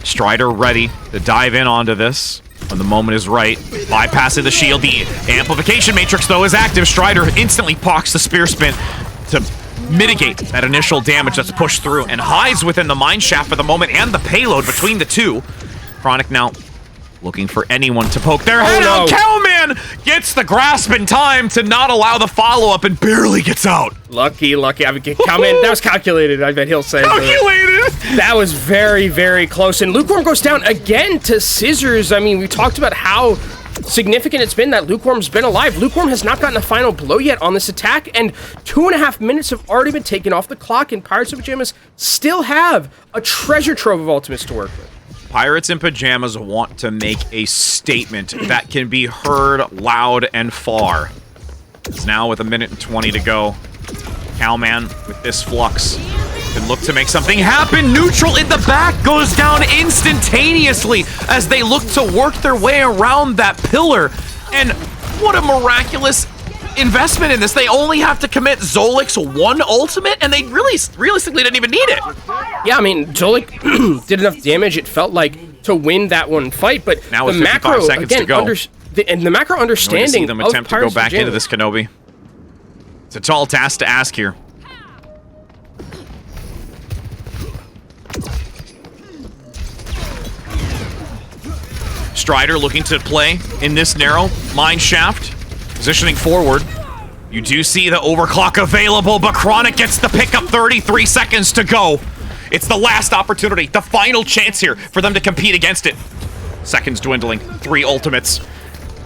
Strider ready to dive in onto this when the moment is right. Bypassing the shield. The amplification matrix, though, is active. Strider instantly poks the spear spin to mitigate that initial damage that's pushed through and hides within the mine shaft for the moment and the payload between the two. Chronic now looking for anyone to poke their head out. Cowman gets the grasp in time to not allow the follow-up and barely gets out. Lucky. I mean, Cowman, that was calculated, I bet he'll say. Calculated! That was very, very close. And Lukewarm goes down again to Scissors. I mean, we talked about how significant it's been that Lukewarm's been alive. Lukewarm has not gotten a final blow yet on this attack, and 2.5 minutes have already been taken off the clock, and Pirates in Pyjamas still have a treasure trove of ultimates to work with. Pirates in Pyjamas want to make a statement that can be heard loud and far. It's now with 1:20 to go. Cowman with this flux can look to make something happen. Neutral in the back goes down instantaneously as they look to work their way around that pillar. And what a miraculous investment in this. They only have to commit Zolik's one ultimate, and they really realistically didn't even need it. Yeah, I mean, Zolik did enough damage, it felt like, to win that one fight, but now the with 55 macro, seconds again, to go. And the macro understanding see them of attempt to go Pirates back into Pyjamas. this Kenobi. It's a tall task to ask here. Strider looking to play in this narrow mine shaft, positioning forward. You do see the overclock available, but Chronic gets the pickup. 33 seconds to go. It's the last opportunity, the final chance here for them to compete against it. Seconds dwindling, 3 ultimates.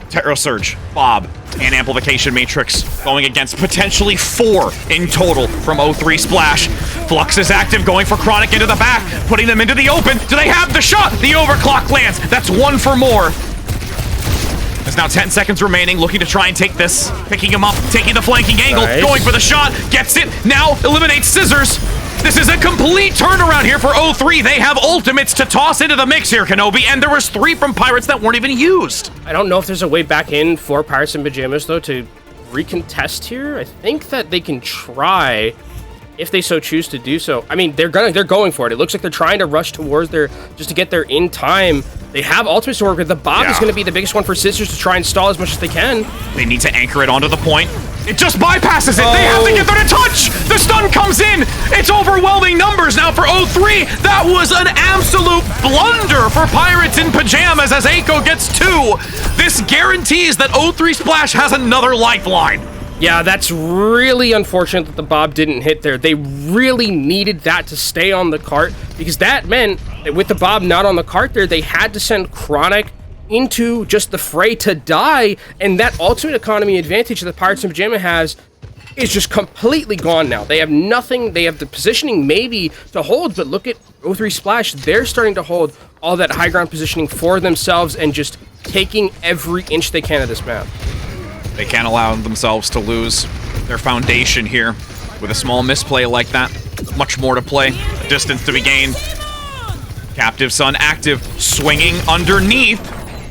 Terra Surge, Bob, and Amplification Matrix going against potentially 4 in total from 03 Splash. Flux is active, going for Chronic into the back, putting them into the open. Do they have the shot? The overclock lands. That's 1 for more. There's now 10 seconds remaining, looking to try and take this. Picking him up, taking the flanking angle, Nice. going for the shot, gets it, now eliminates Scissors. This is a complete turnaround here for 03. They have ultimates to toss into the mix here, Kenobi, and there was 3 from Pirates that weren't even used. I don't know if there's a way back in for Pirates in Pyjamas, though, to recontest here. I think that they can try if they so choose to do so. I mean, they're going for it. It looks like they're trying to rush towards their, just to get there in time. They have ultimates to work with. The Bob is going to be the biggest one for Scissors to try and stall as much as they can. They need to anchor it onto the point. It just bypasses it. They have to get there to touch. The stun comes in. It's overwhelming numbers now for 03. That was an absolute blunder for Pirates in Pyjamas as Eiko gets 2. This guarantees that 03 Splash has another lifeline. Yeah, that's really unfortunate that the Bob didn't hit there. They really needed that to stay on the cart, because that meant that with the Bob not on the cart there, they had to send Chronic into just the fray to die, and that ultimate economy advantage that the Pirates in Pyjama has is just completely gone now. They have nothing. They have the positioning maybe to hold, but look at 03 Splash. They're starting to hold all that high ground positioning for themselves and just taking every inch they can of this map. They can't allow themselves to lose their foundation here. With a small misplay like that, much more to play, a distance to be gained. Captive Sun active, swinging underneath.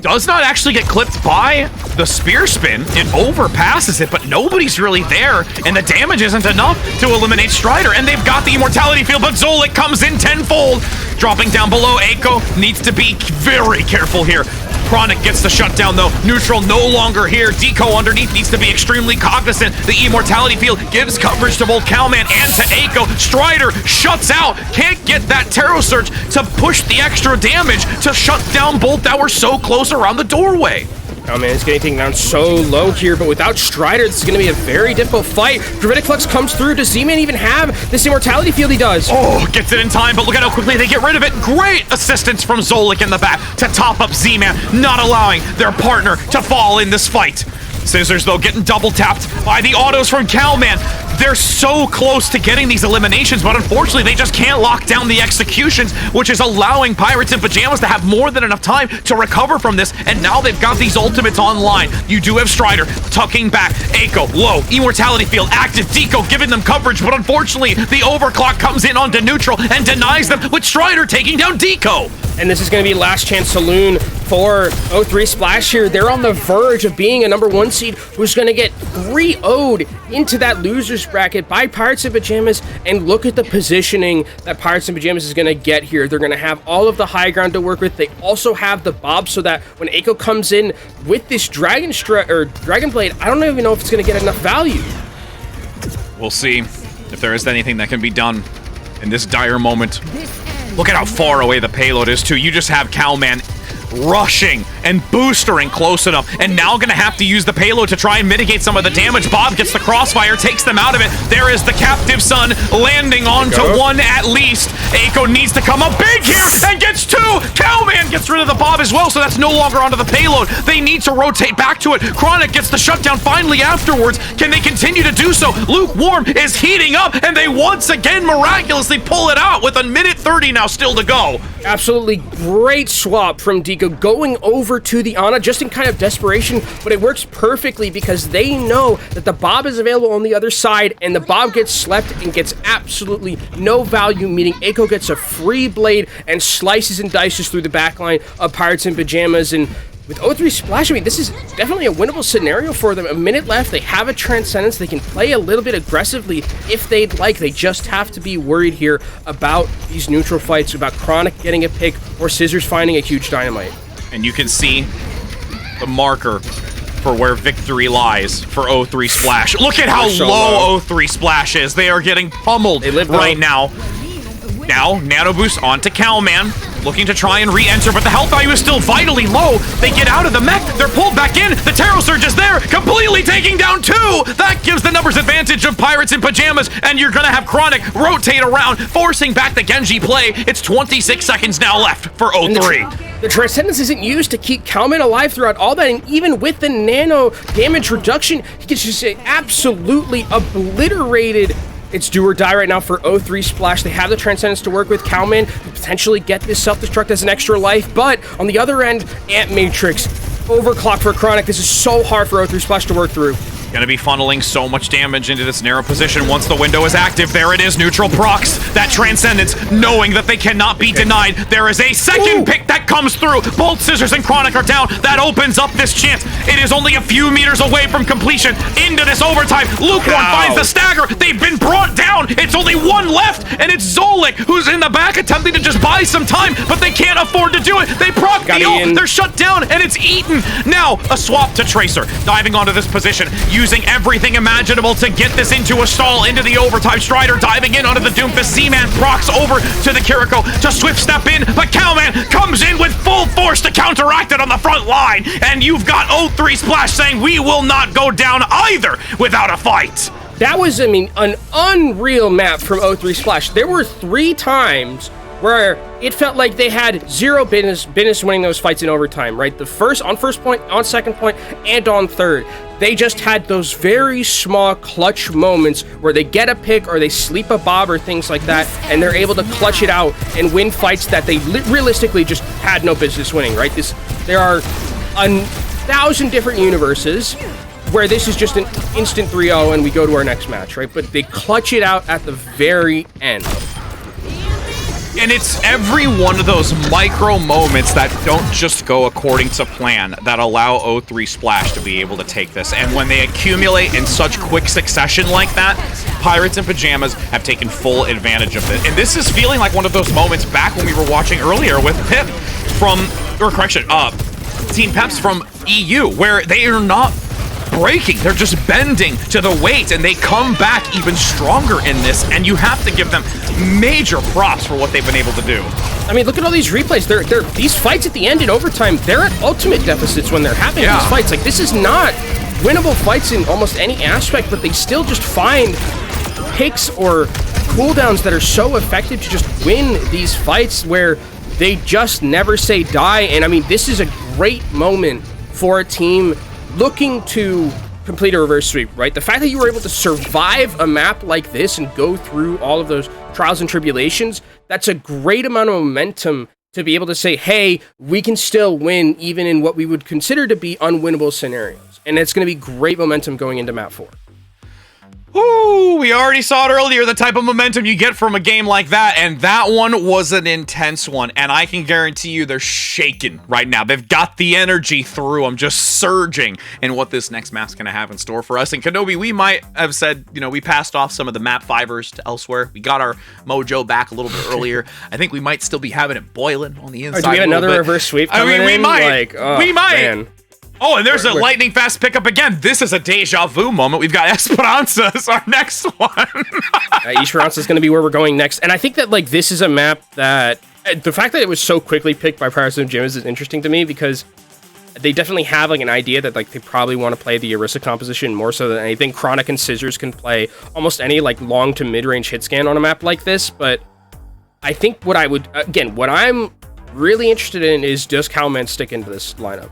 Does not actually get clipped by the spear spin. It overpasses it, but nobody's really there, and the damage isn't enough to eliminate Strider, and they've got the immortality field, but Zolik comes in tenfold. Dropping down below, Eiko needs to be very careful here. Chronic gets the shutdown though. Neutral no longer here. Deco underneath needs to be extremely cognizant. The immortality field gives coverage to both Cowman and to Eiko. Strider shuts out. Can't get that Terror Surge to push the extra damage to shut down both that were so close around the doorway. Oh man, it's getting taken down so low here, but without Strider, this is going to be a very difficult fight. Gravitic Flux comes through. Does Z-Man even have this immortality field? He does. Oh, gets it in time, but look at how quickly they get rid of it. Great assistance from Zolik in the back to top up Z-Man, not allowing their partner to fall in this fight. Scissors, though, getting double tapped by the autos from Cowman. They're so close to getting these eliminations, but unfortunately, they just can't lock down the executions, which is allowing Pirates in Pyjamas to have more than enough time to recover from this, and now they've got these ultimates online. You do have Strider tucking back. Eiko, low, immortality field, active, Deco giving them coverage, but unfortunately, the overclock comes in onto neutral and denies them, with Strider taking down Deco. And this is going to be last chance saloon for 03 Splash here. They're on the verge of being a #1 seed who's going to get 3-0'd into that loser's bracket by Pirates in Pyjamas. And look at the positioning that Pirates in Pyjamas is going to get here. They're going to have all of the high ground to work with. They also have the Bob, so that when Eiko comes in with this Dragon Blade, I don't even know if it's going to get enough value. We'll see if there is anything that can be done in this dire moment. Look at how far away the payload is, too. You just have Cowman rushing and boostering close enough, and now gonna have to use the payload to try and mitigate some of the damage. Bob gets the crossfire, takes them out of it. There is the Captive Sun landing onto 1 at least. Eiko needs to come up big here and gets 2. Cowman gets rid of the Bob as well, so that's no longer onto the payload. They need to rotate back to it. Chronic gets the shutdown finally afterwards. Can they continue to do so? Lukewarm is heating up, and they once again miraculously pull it out with 1:30 now still to go. Absolutely great swap from Deco going over to the Ana just in kind of desperation, but it works perfectly because they know that the Bob is available on the other side, and the Bob gets slept and gets absolutely no value, meaning Echo gets a free blade and slices and dices through the backline of Pirates in Pyjamas. And with 0-3 Splash, I mean, this is definitely a winnable scenario for them. A minute left, they have a Transcendence, they can play a little bit aggressively if they'd like. They just have to be worried here about these neutral fights, about Chronic getting a pick or Scissors finding a huge Dynamite. And you can see the marker for where victory lies for 0-3 Splash. Look at how low 0-3 Splash is. They are getting pummeled right now. Now, Nano Boost onto Cowman, looking to try and re-enter, but the health value is still vitally low. They get out of the mech, they're pulled back in, the Terror Surge is there, completely taking down 2! That gives the numbers advantage of Pirates in Pyjamas, and you're gonna have Chronic rotate around, forcing back the Genji play. It's 26 seconds now left for 0-3. The Transcendence isn't used to keep Cowman alive throughout all that, and even with the nano damage reduction, he gets just absolutely obliterated. It's do or die right now for 0-3 Splash. They have the Transcendence to work with. Cowman could potentially get this self-destruct as an extra life, but on the other end, Ant Matrix, overclock for Chronic. This is so hard for 0-3 Splash to work through. Gonna be funneling so much damage into this narrow position once the window is active. There it is, neutral procs. That Transcendence, knowing that they cannot be denied. There is a second pick that comes through. Both Scissors and Chronic are down. That opens up this chance. It is only a few meters away from completion. Into this overtime. Lukewarm finds the stagger. They've been brought down. It's only one left, and it's Zolik who's in the back attempting to just buy some time, but they can't afford to do it. They proc the ult. They're shut down, and it's eaten. Now, a swap to Tracer. Diving onto this position. Using everything imaginable to get this into a stall, into the overtime. Strider diving in onto the Doomfist. Z-Man procs over to the Kiriko to swift step in, but Cowman comes in with full force to counteract it on the front line, and you've got 0-3 Splash saying we will not go down either without a fight. That was, I mean, an unreal map from 0-3 Splash. There were 3 times where it felt like they had zero business winning those fights in overtime, right? On first point, on second point, and on third. They just had those very small clutch moments where they get a pick or they sleep a Bob or things like that, and they're able to clutch it out and win fights that they realistically just had no business winning, right? There are 1,000 different universes where this is just an instant 3-0 and we go to our next match, right? But they clutch it out at the very end. And it's every one of those micro moments that don't just go according to plan that allow 0-3 Splash to be able to take this. And when they accumulate in such quick succession like that, Pirates in Pyjamas have taken full advantage of it. And this is feeling like one of those moments back when we were watching earlier with Pip Team Peps from EU, where they are not breaking, they're just bending to the weight, and they come back even stronger in this, and you have to give them major props for what they've been able to do. I mean, look at all these replays. These fights at the end in overtime, they're at ultimate deficits when they're happening. These fights, like, this is not winnable fights in almost any aspect, but they still just find picks or cooldowns that are so effective to just win these fights where they just never say die. And I mean, this is a great moment for a team looking to complete a reverse sweep, right? The fact that you were able to survive a map like this and go through all of those trials and tribulations, that's a great amount of momentum to be able to say, hey, we can still win even in what we would consider to be unwinnable scenarios. And it's going to be great momentum going into map 4. Ooh, we already saw it earlier, the type of momentum you get from a game like that, and that one was an intense one, and I can guarantee you they're shaking right now. They've got the energy through them, just surging in what this next map's going to have in store for us. And Kenobi, we might have said, you know, we passed off some of the map 5ers to elsewhere. We got our mojo back a little bit earlier. I think we might still be having it boiling on the inside. Do we get another reverse sweep coming in? We might. Like, oh, we might. Man. Oh, and there's a lightning fast pickup again. This is a deja vu moment. We've got Esperanza as our next one. Esperanza is going to be where we're going next. And I think that, like, this is a map that the fact that it was so quickly picked by Pirates and Pyjamas is interesting to me, because they definitely have, like, an idea that, like, they probably want to play the Orisa composition more so than anything. Chronic and Scissors can play almost any, like, long to mid-range hit scan on a map like this. But I think what I'm really interested in is, does Cowman stick into this lineup?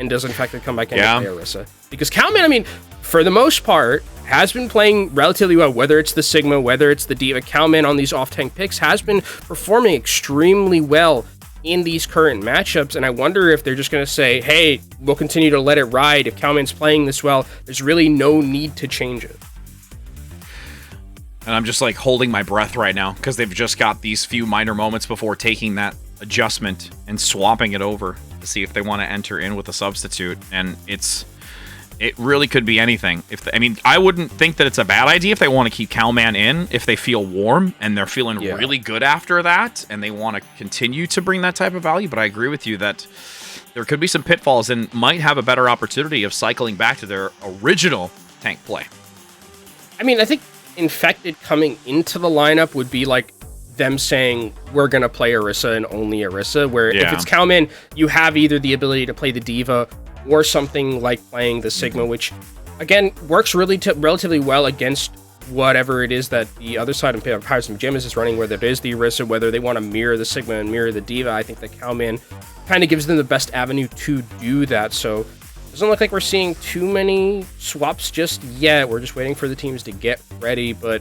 And does, in fact, come back and play Orisa? Because Cowman, I mean, for the most part, has been playing relatively well, whether it's the Sigma, whether it's the D.Va. Cowman on these off-tank picks has been performing extremely well in these current matchups, and I wonder if they're just going to say, hey, we'll continue to let it ride. If Cowman's playing this well, there's really no need to change it. And I'm just like holding my breath right now because they've just got these few minor moments before taking that adjustment and swapping it over to see if they want to enter in with a substitute, and it really could be anything. I mean, I wouldn't think that it's a bad idea if they want to keep Cowman in, if they feel warm and they're feeling really good after that, and they want to continue to bring that type of value. But I agree with you that there could be some pitfalls and might have a better opportunity of cycling back to their original tank play. I mean, I think Infected coming into the lineup would be like them saying, we're going to play Orisa and only Orisa, where if it's Cowman, you have either the ability to play the D.Va or something like playing the Sigma, which, again, works relatively well against whatever it is that the other side of Pyjamas and Pyjamas is running, whether it is the Orisa, whether they want to mirror the Sigma and mirror the D.Va. I think that Cowman kind of gives them the best avenue to do that, so it doesn't look like we're seeing too many swaps just yet. We're just waiting for the teams to get ready, but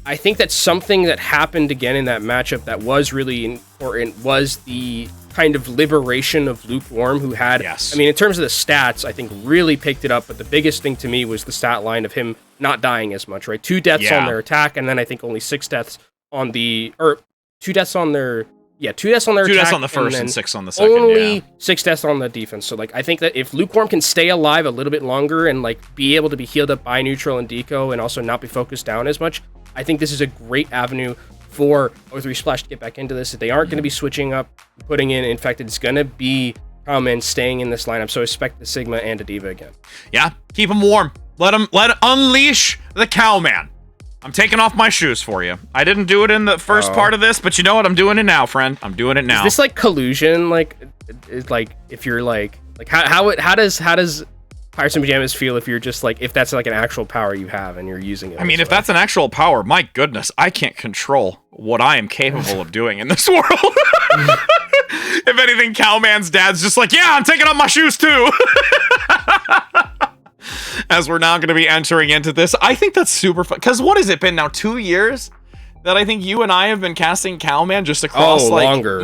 I think that something that happened again in that matchup that was really important was the kind of liberation of Lukewarm, who had, I mean, in terms of the stats, I think really picked it up, but the biggest thing to me was the stat line of him not dying as much, right? 2 deaths on their attack, and then I think only 6 deaths on the, or 2 deaths on their, 2 deaths on their 2 attack. 2 deaths on the first and 6 on the second, only 6 deaths on the defense. So, like, I think that if Lukewarm can stay alive a little bit longer and, like, be able to be healed up by Neutral and Deco and also not be focused down as much, I think this is a great avenue for O3 Splash to get back into this. If they aren't going to be switching up, putting in Infected, it's going to be Cowman staying in this lineup. So expect the Sigma and a D.Va again. Yeah, keep them warm. Let unleash the Cowman. I'm taking off my shoes for you. I didn't do it in the first part of this, but you know what? I'm doing it now, friend. I'm doing it now. Is this like collusion? Like, it's like if you're like how does Pyjamas and Pyjamas feel if you're just like, if that's like an actual power you have and you're using it? I mean, if that's an actual power, my goodness, I can't control what I am capable of doing in this world. If anything, Cowman's dad's just like, yeah, I'm taking off my shoes too. As we're now going to be entering into this, I think that's super fun. Because what has it been now? 2 years that I think you and I have been casting Cowman just across longer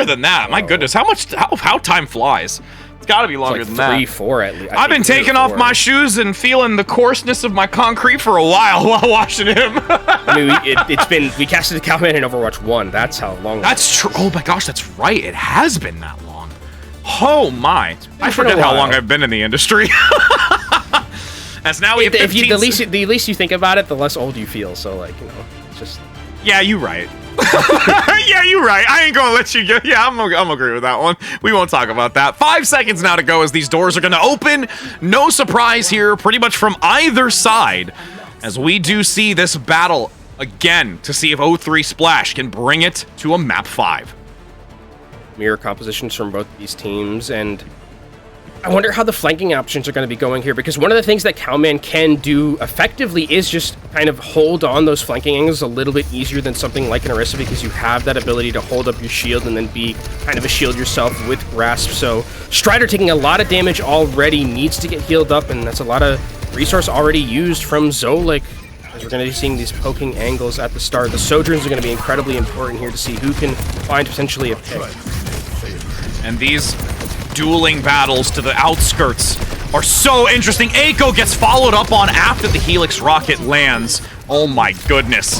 than that. My goodness, how time flies. It's got to be longer than that. 3-4 at least. I've been taking off my shoes and feeling the coarseness of my concrete for a while watching him. I mean, we casted the Cowman in Overwatch 1. That's how long. That's true. Oh my gosh, that's right. It has been that long. Oh my. I forget how long I've been in the industry. As now we have 15... the least you think about it, the less old you feel. So, like, you know, it's just... Yeah, you're right. Yeah, you're right. I ain't gonna let you go. Yeah, I'm agree with that one. We won't talk about that. 5 seconds now to go as these doors are gonna open. No surprise here, pretty much from either side, as we do see this battle again to see if O3 Splash can bring it to a map 5. Mirror compositions from both these teams, and I wonder how the flanking options are going to be going here, because one of the things that Cowman can do effectively is just kind of hold on those flanking angles a little bit easier than something like an Orisa, because you have that ability to hold up your shield and then be kind of a shield yourself with Grasp. So Strider taking a lot of damage already, needs to get healed up, and that's a lot of resource already used from Zolik, as we're going to be seeing these poking angles at the start. The Sojourns are going to be incredibly important here to see who can find potentially a pick. And these dueling battles to the outskirts are so interesting. Eiko gets followed up on after the Helix rocket lands. Oh my goodness.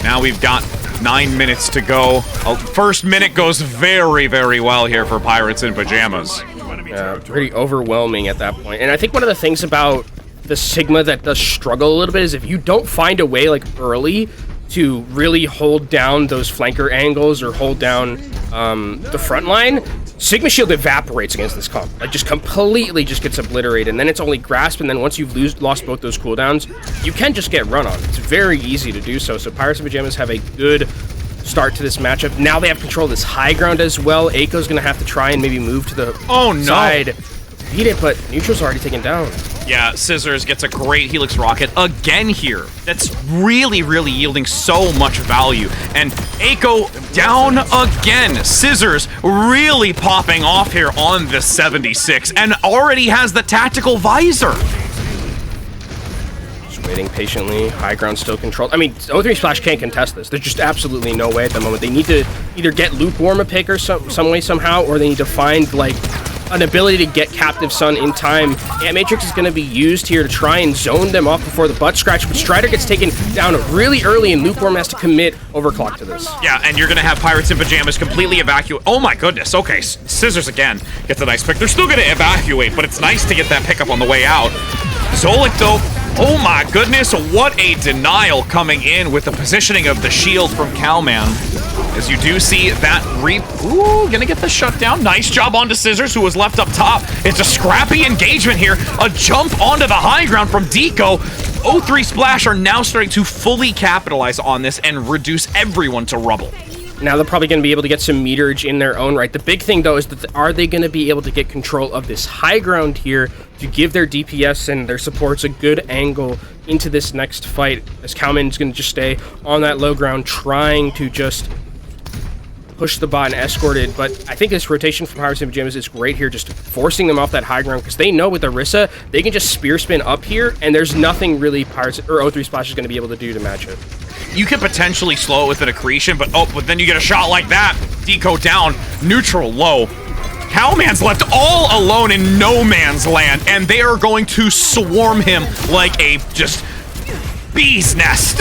Now we've got 9 minutes to go. First minute goes very, very well here for Pirates in Pyjamas. Yeah, pretty overwhelming at that point. And I think one of the things about the Sigma that does struggle a little bit is if you don't find a way, like, early to really hold down those flanker angles or hold down the front line, Sigma Shield evaporates against this comp. Like, just completely just gets obliterated, and then it's only Grasp, and then once you've lost both those cooldowns, you can just get run on. It's very easy to do so. So Pirates and Pyjamas have a good start to this matchup. Now they have control of this high ground as well. Eiko's going to have to try and maybe move to the side. Beat it, but Neutral's already taken down. Yeah, Scissors gets a great Helix rocket again here. That's really, really yielding so much value. And Eiko down again. Scissors really popping off here on the 76 and already has the tactical visor. Waiting patiently, high ground still controlled. I mean, O3 Splash can't contest this. There's just absolutely no way at the moment. They need to either get Lukewarm a pick or some way somehow, or they need to find, like, an ability to get Captive Sun in time. Ant Matrix is going to be used here to try and zone them off before the butt scratch, but Strider gets taken down really early, and Lukewarm has to commit Overclock to this. Yeah, and you're going to have Pirates in Pyjamas completely evacuate. Oh my goodness, okay, Scissors again gets a nice pick. They're still going to evacuate, but it's nice to get that pickup on the way out. Zolik, though, oh my goodness, what a denial coming in with the positioning of the shield from Calman. As you do see that Ooh, gonna get the shutdown. Nice job onto Scissors, who was left up top. It's a scrappy engagement here. A jump onto the high ground from Deco. O3 Splash are now starting to fully capitalize on this and reduce everyone to rubble. Now they're probably going to be able to get some meterage in their own right. The big thing, though, is that are they going to be able to get control of this high ground here to give their DPS and their supports a good angle into this next fight, as Calman's going to just stay on that low ground trying to just push the bot and escort it. But I think this rotation from Pirates in Pyjamas is great here, just forcing them off that high ground, because they know with Orisa, they can just spear spin up here, and there's nothing really Pirates or O3 Splash is going to be able to do to match it. You could potentially slow it with an accretion, but then you get a shot like that. Deco down, neutral low. Calman's left all alone in no man's land, and they are going to swarm him like a just bee's nest.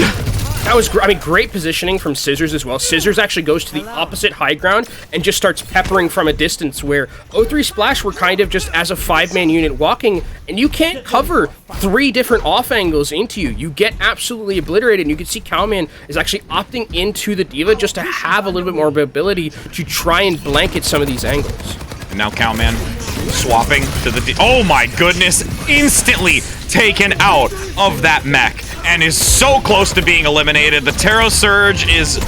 That was, great positioning from Scissors as well. Scissors actually goes to the opposite high ground and just starts peppering from a distance, where O3 Splash were kind of just as a 5-man unit walking, and you can't cover 3 different off angles into you. You get absolutely obliterated, and you can see Calman is actually opting into the D.Va just to have a little bit more ability to try and blanket some of these angles. And now Calman swapping to the oh my goodness, instantly taken out of that mech and is so close to being eliminated. The Terror Surge is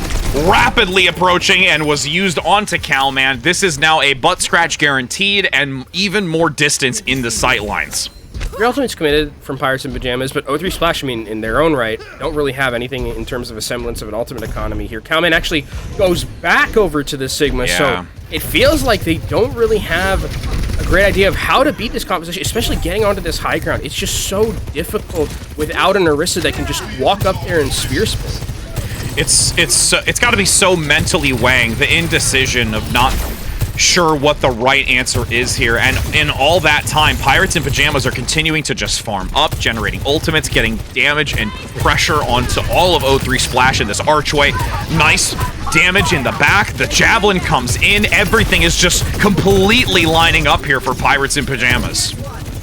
rapidly approaching and was used onto Calman. This is now a butt scratch guaranteed and even more distance in the sight lines. Your ultimate's committed from Pirates in Pyjamas, but O3 Splash, in their own right, don't really have anything in terms of a semblance of an ultimate economy here. Calman actually goes back over to the Sigma, so it feels like they don't really have a great idea of how to beat this composition, especially getting onto this high ground. It's just so difficult without an Orisa that can just walk up there and spear spin. It's got to be so mentally weighing, the indecision of not sure what the right answer is here, and in all that time, Pirates in Pyjamas are continuing to just farm up, generating ultimates, getting damage and pressure onto all of O3 Splash in this archway. Nice damage in the back, the Javelin comes in, everything is just completely lining up here for Pirates in Pyjamas.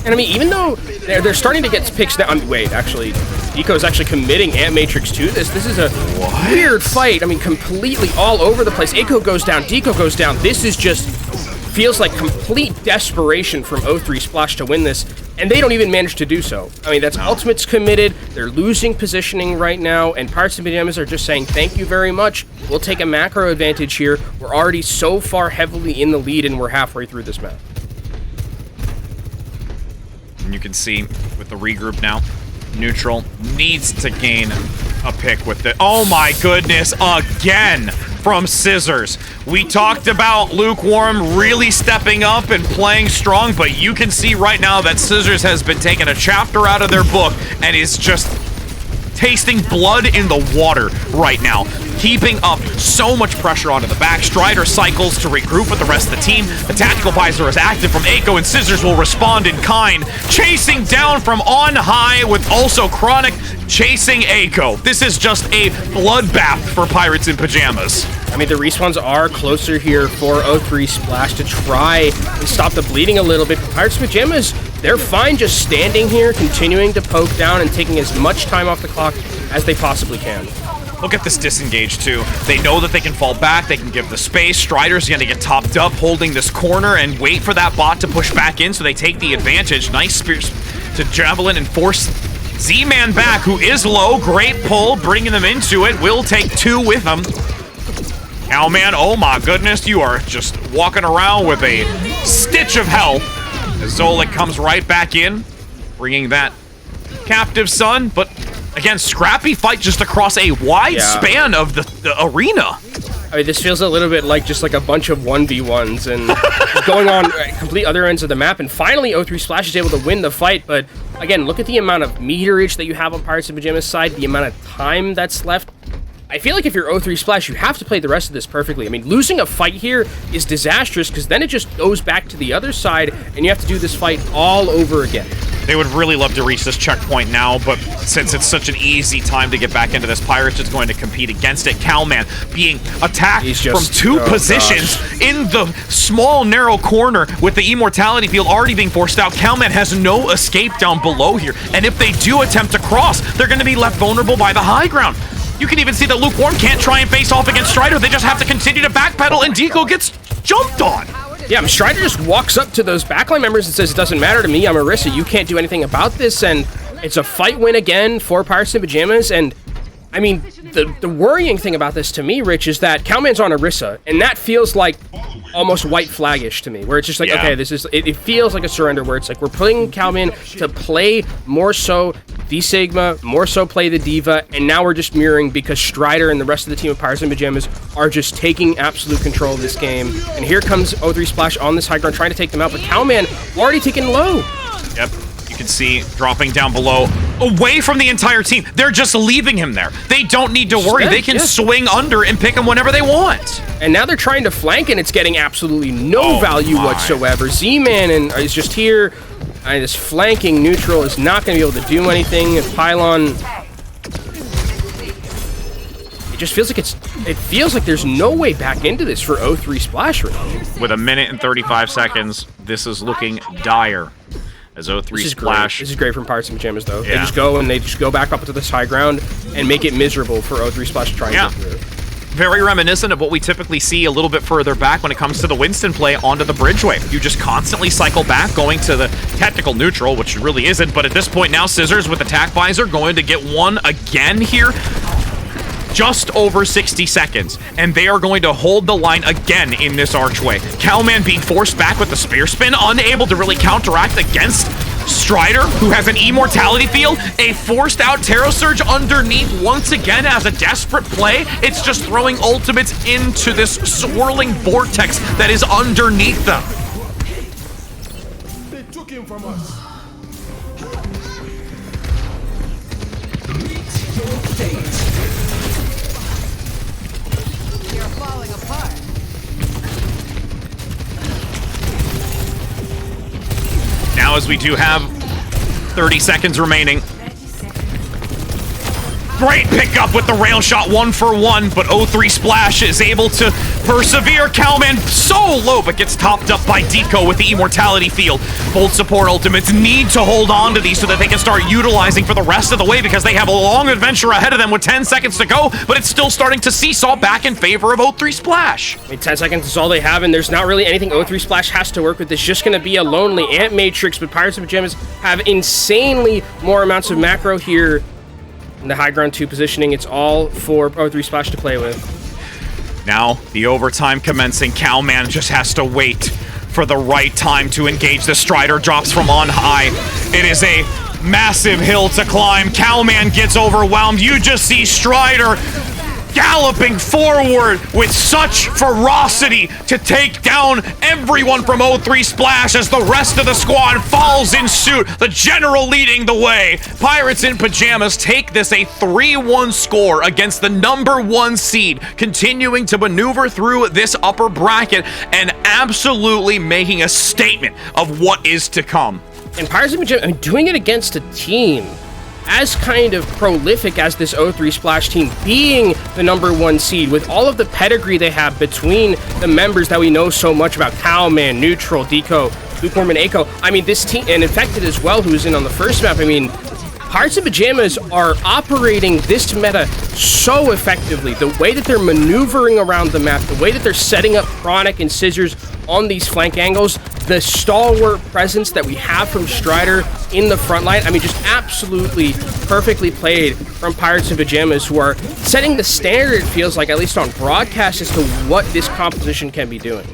And even though they're starting to get picks down, wait, actually, Deco's actually committing Ant Matrix to this. This is a weird fight. Completely all over the place. Echo goes down, Deco goes down. This is just, feels like complete desperation from O3 Splash to win this, and they don't even manage to do so. That's ultimates committed, they're losing positioning right now, and Pirates in Pyjamas are just saying, thank you very much, we'll take a macro advantage here. We're already so far heavily in the lead, and we're halfway through this map. And you can see with the regroup now, neutral needs to gain a pick with it. Oh my goodness, again from Scissors. We talked about Lukewarm really stepping up and playing strong, but you can see right now that Scissors has been taking a chapter out of their book and is just tasting blood in the water right now, keeping up so much pressure onto the back. Strider cycles to regroup with the rest of the team. The tactical visor is active from Echo, and Scissors will respond in kind, chasing down from on high with also Chronic chasing Echo. This is just a bloodbath for Pirates in Pyjamas. The respawns are closer here for O3 Splash to try and stop the bleeding a little bit. Pirates in Pyjamas, they're fine just standing here, continuing to poke down and taking as much time off the clock as they possibly can. Look at this disengage, too. They know that they can fall back, they can give the space. Strider's gonna get topped up, holding this corner, and wait for that bot to push back in, so they take the advantage. Nice spears to Javelin and force Z-Man back, who is low. Great pull, bringing them into it. Will take 2 with them. Calman, oh my goodness, you are just walking around with a stitch of health. As Zolik comes right back in, bringing that Captive Sun, but again, scrappy fight just across a wide span of the arena. I mean, this feels a little bit like just like a bunch of 1v1s and going on complete other ends of the map. And finally, O3 Splash is able to win the fight. But again, look at the amount of meterage that you have on Pirates and Pyjamas' side, the amount of time that's left. I feel like if you're O3 Splash, you have to play the rest of this perfectly. I mean, losing a fight here is disastrous because then it just goes back to the other side and you have to do this fight all over again. They would really love to reach this checkpoint now, but since it's such an easy time to get back into this, Pirates is going to compete against it. Calman being attacked from two positions in the small, narrow corner with the immortality field already being forced out. Calman has no escape down below here, and if they do attempt to cross, they're going to be left vulnerable by the high ground. You can even see that Lukewarm can't try and face off against Strider. They just have to continue to backpedal, and Deco gets jumped on. Yeah, Strider just walks up to those backline members and says, it doesn't matter to me, I'm Orisa, you can't do anything about this, and it's a fight win again for Pirates and Pyjamas, and I mean, the worrying thing about this to me, Rich, is that Calman's on Orisa, and that feels like almost white flaggish to me, where it's just like, okay, this is, it feels like a surrender, where it's like, we're putting Calman to play more so D-Sigma, more so play the Diva, and now we're just mirroring because Strider and the rest of the team of Pirates and Pyjamas are just taking absolute control of this game. And here comes O3 Splash on this high ground trying to take them out, but Calman already taken low. Yep, you can see dropping down below, away from the entire team. They're just leaving him there. They don't need to worry. They can swing under and pick him whenever they want. And now they're trying to flank, and it's getting absolutely no value whatsoever. Z-Man is just here. This flanking neutral is not going to be able to do anything. Pylon, it just feels like it feels like there's no way back into this for O3 Splash right. With 1 minute and 35 seconds, this is looking dire. As O3 Splash. This is great from Pirates and Pyjamas, though. Yeah. They just go and they just go back up to this high ground and make it miserable for O3 Splash to try and get through. Very reminiscent of what we typically see a little bit further back when it comes to the Winston play onto the bridgeway. You just constantly cycle back, going to the technical neutral, which really isn't, but at this point now, Scissors with attack visor going to get one again here. Just over 60 seconds, and they are going to hold the line again in this archway. Calman being forced back with the spear spin, unable to really counteract against Strider, who has an immortality field, a forced out Terror Surge underneath once again as a desperate play. It's just throwing ultimates into this swirling vortex that is underneath them. They took him from us. You're falling apart. Now, as we do have 30 seconds remaining. Great pickup with the rail shot 1-for-1, but O3 Splash is able to persevere. Calman so low, but gets topped up by Deco with the immortality field. Both support ultimates need to hold on to these so that they can start utilizing for the rest of the way because they have a long adventure ahead of them with 10 seconds to go, but it's still starting to seesaw back in favor of O3 Splash. I mean, 10 seconds is all they have, and there's not really anything O3 Splash has to work with. It's just going to be a lonely Ant Matrix, but Pirates and Pyjamas have insanely more amounts of macro here. In the high ground 2 positioning, it's all for O3 Splash to play with. Now, the overtime commencing. Calman just has to wait for the right time to engage. The Strider drops from on high. It is a massive hill to climb. Calman gets overwhelmed. You just see Strider galloping forward with such ferocity to take down everyone from O3 Splash as the rest of the squad falls in suit, the general leading the way. Pirates in Pyjamas take this a 3-1 score against the #1 seed, continuing to maneuver through this upper bracket and absolutely making a statement of what is to come. And Pirates and Pyjamas, doing it against a team as kind of prolific as this O3 Splash team, being the #1 seed, with all of the pedigree they have between the members that we know so much about, Calman, Neutral, Deco, Lukewarm, and Echo. I mean, this team, and Infected as well, who was in on the first map. I mean, Pirates and Pyjamas are operating this meta so effectively. The way that they're maneuvering around the map, the way that they're setting up Chronic and Scissors on these flank angles, the stalwart presence that we have from Strider in the front line. I mean, just absolutely perfectly played from Pirates and Pyjamas, who are setting the standard, it feels like, at least on broadcast, as to what this composition can be doing.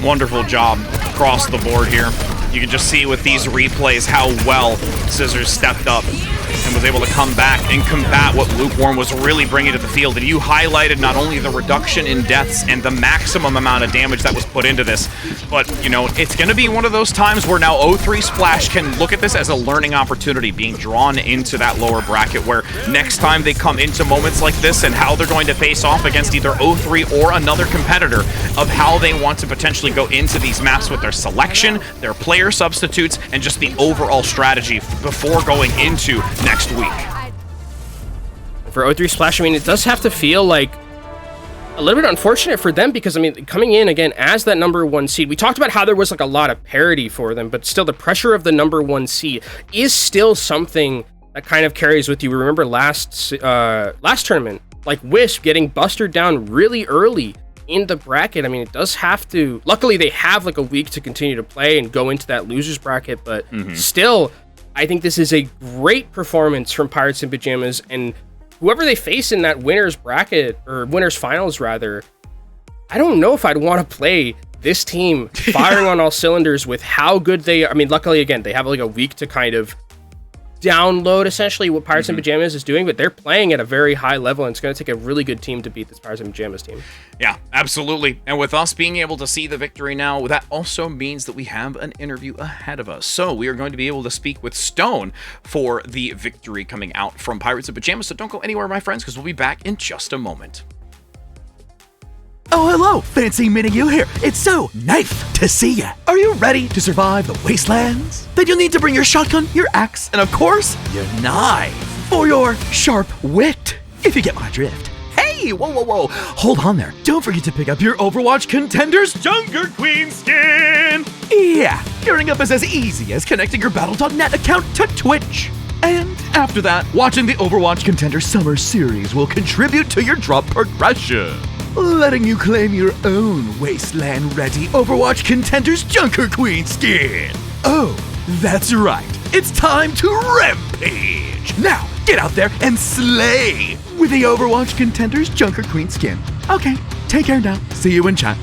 Wonderful job across the board here. You can just see with these replays how well Scissors stepped up and was able to come back and combat what Lukewarm was really bringing to the field. And you highlighted not only the reduction in deaths and the maximum amount of damage that was put into this, but, you know, it's going to be one of those times where now O3 Splash can look at this as a learning opportunity, being drawn into that lower bracket, where next time they come into moments like this and how they're going to face off against either O3 or another competitor, of how they want to potentially go into these maps with their selection, their player substitutes, and just the overall strategy before going into next week. For O3 Splash, I mean, it does have to feel like a little bit unfortunate for them, because, I mean, coming in again as that #1 seed, we talked about how there was like a lot of parity for them, but still the pressure of the #1 seed is still something that kind of carries with you. We remember last tournament, like Wisp getting bustered down really early in the bracket. I mean, it does have to, luckily they have like a week to continue to play and go into that losers bracket, but still, I think this is a great performance from Pirates and Pyjamas, and whoever they face in that winners bracket, or winners finals rather, I don't know if I'd want to play this team firing on all cylinders with how good they are. I mean, luckily again, they have like a week to kind of download essentially what Pirates and Pyjamas is doing, but they're playing at a very high level, and it's going to take a really good team to beat this Pirates and Pyjamas team. Yeah, absolutely. And with us being able to see the victory now, that also means that we have an interview ahead of us. So we are going to be able to speak with Stone for the victory coming out from Pirates and Pyjamas. So don't go anywhere, my friends, because we'll be back in just a moment. Oh, hello, Fancy meeting you here. It's so nice to see ya. Are you ready to survive the wastelands? Then you'll need to bring your shotgun, your axe, and of course, your knife for your sharp wit, if you get my drift. Hey, whoa. Hold on there. Don't forget to pick up your Overwatch Contenders Junker Queen skin. Yeah, gearing up is as easy as connecting your Battle.net account to Twitch. And after that, watching the Overwatch Contenders Summer Series will contribute to your drop progression, letting you claim your own wasteland-ready Overwatch Contenders Junker Queen skin. Oh, that's right. It's time to rampage. Now, get out there and slay with the Overwatch Contenders Junker Queen skin. Okay, take care now. See you in chat.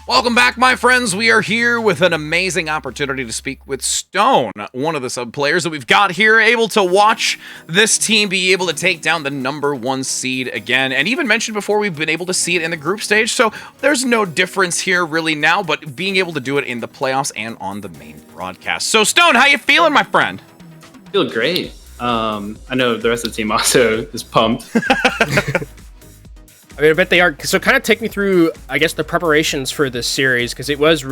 Welcome back, my friends. We are here with an amazing opportunity to speak with Stone, one of the sub players that we've got here, able to watch this team be able to take down the #1 seed again. And even mentioned before, we've been able to see it in the group stage, so there's no difference here really now, but being able to do it in the playoffs and on the main broadcast. So Stone, how you feeling, my friend? I feel great. I know the rest of the team also is pumped. I mean, I bet they are. So kind of take me through, I guess, the preparations for this series, because it was,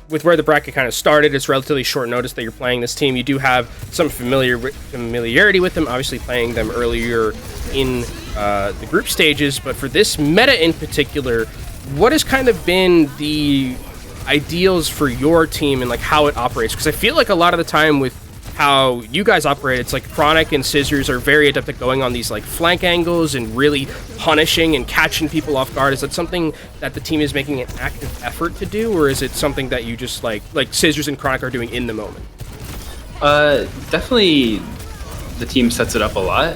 with where the bracket kind of started, it's relatively short notice that you're playing this team. You do have some familiarity with them, obviously playing them earlier in the group stages. But for this meta in particular, what has kind of been the ideals for your team and like how it operates? Because I feel like a lot of the time with how you guys operate, it's like Chronic and Scissors are very adept at going on these like flank angles and really punishing and catching people off guard. Is that something that the team is making an active effort to do, or is it something that you just like Scissors and Chronic are doing in the moment? Definitely the team sets it up a lot,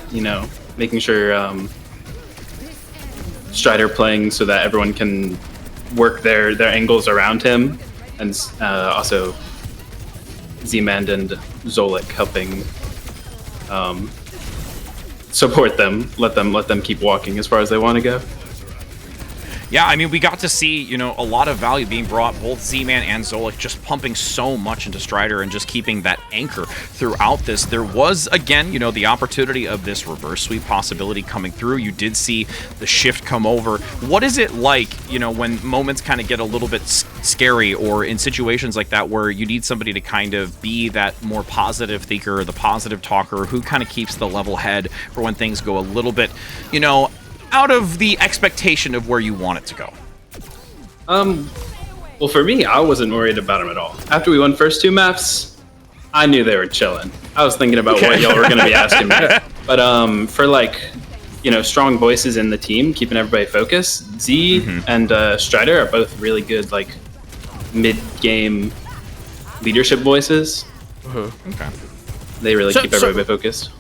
making sure Strider playing so that everyone can work their angles around him, and also Z-Man and Zolik helping support them, let them keep walking as far as they want to go. Yeah, I mean, we got to see, a lot of value being brought, both Z-Man and Zolik just pumping so much into Strider and just keeping that anchor throughout this. There was, again, the opportunity of this reverse sweep possibility coming through. You did see the shift come over. What is it like, when moments kind of get a little bit scary, or in situations like that where you need somebody to kind of be that more positive thinker, the positive talker, who kind of keeps the level head for when things go a little bit, out of the expectation of where you want it to go? Well, for me, I wasn't worried about them at all. After we won first 2 maps, I knew they were chilling. I was thinking about what y'all were going to be asking me. But for strong voices in the team, keeping everybody focused, Z and Strider are both really good mid-game leadership voices. Okay. They really keep everybody focused.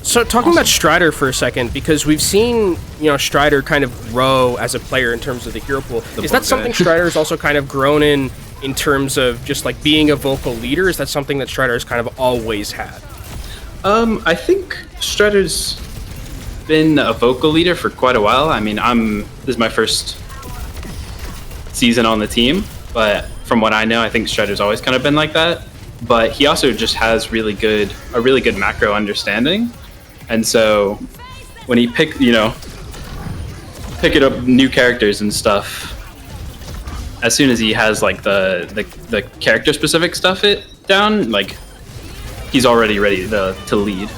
So talking about Strider for a second, because we've seen, Strider kind of grow as a player in terms of the hero pool. Is that something Strider has also kind of grown in terms of just like being a vocal leader? Is that something that Strider has kind of always had? I think Strider's been a vocal leader for quite a while. I mean, this is my first season on the team, but from what I know, I think Strider's always kind of been like that. But he also just has a really good macro understanding. And so when he picking up new characters and stuff, as soon as he has like the character specific stuff down, like he's already ready to lead.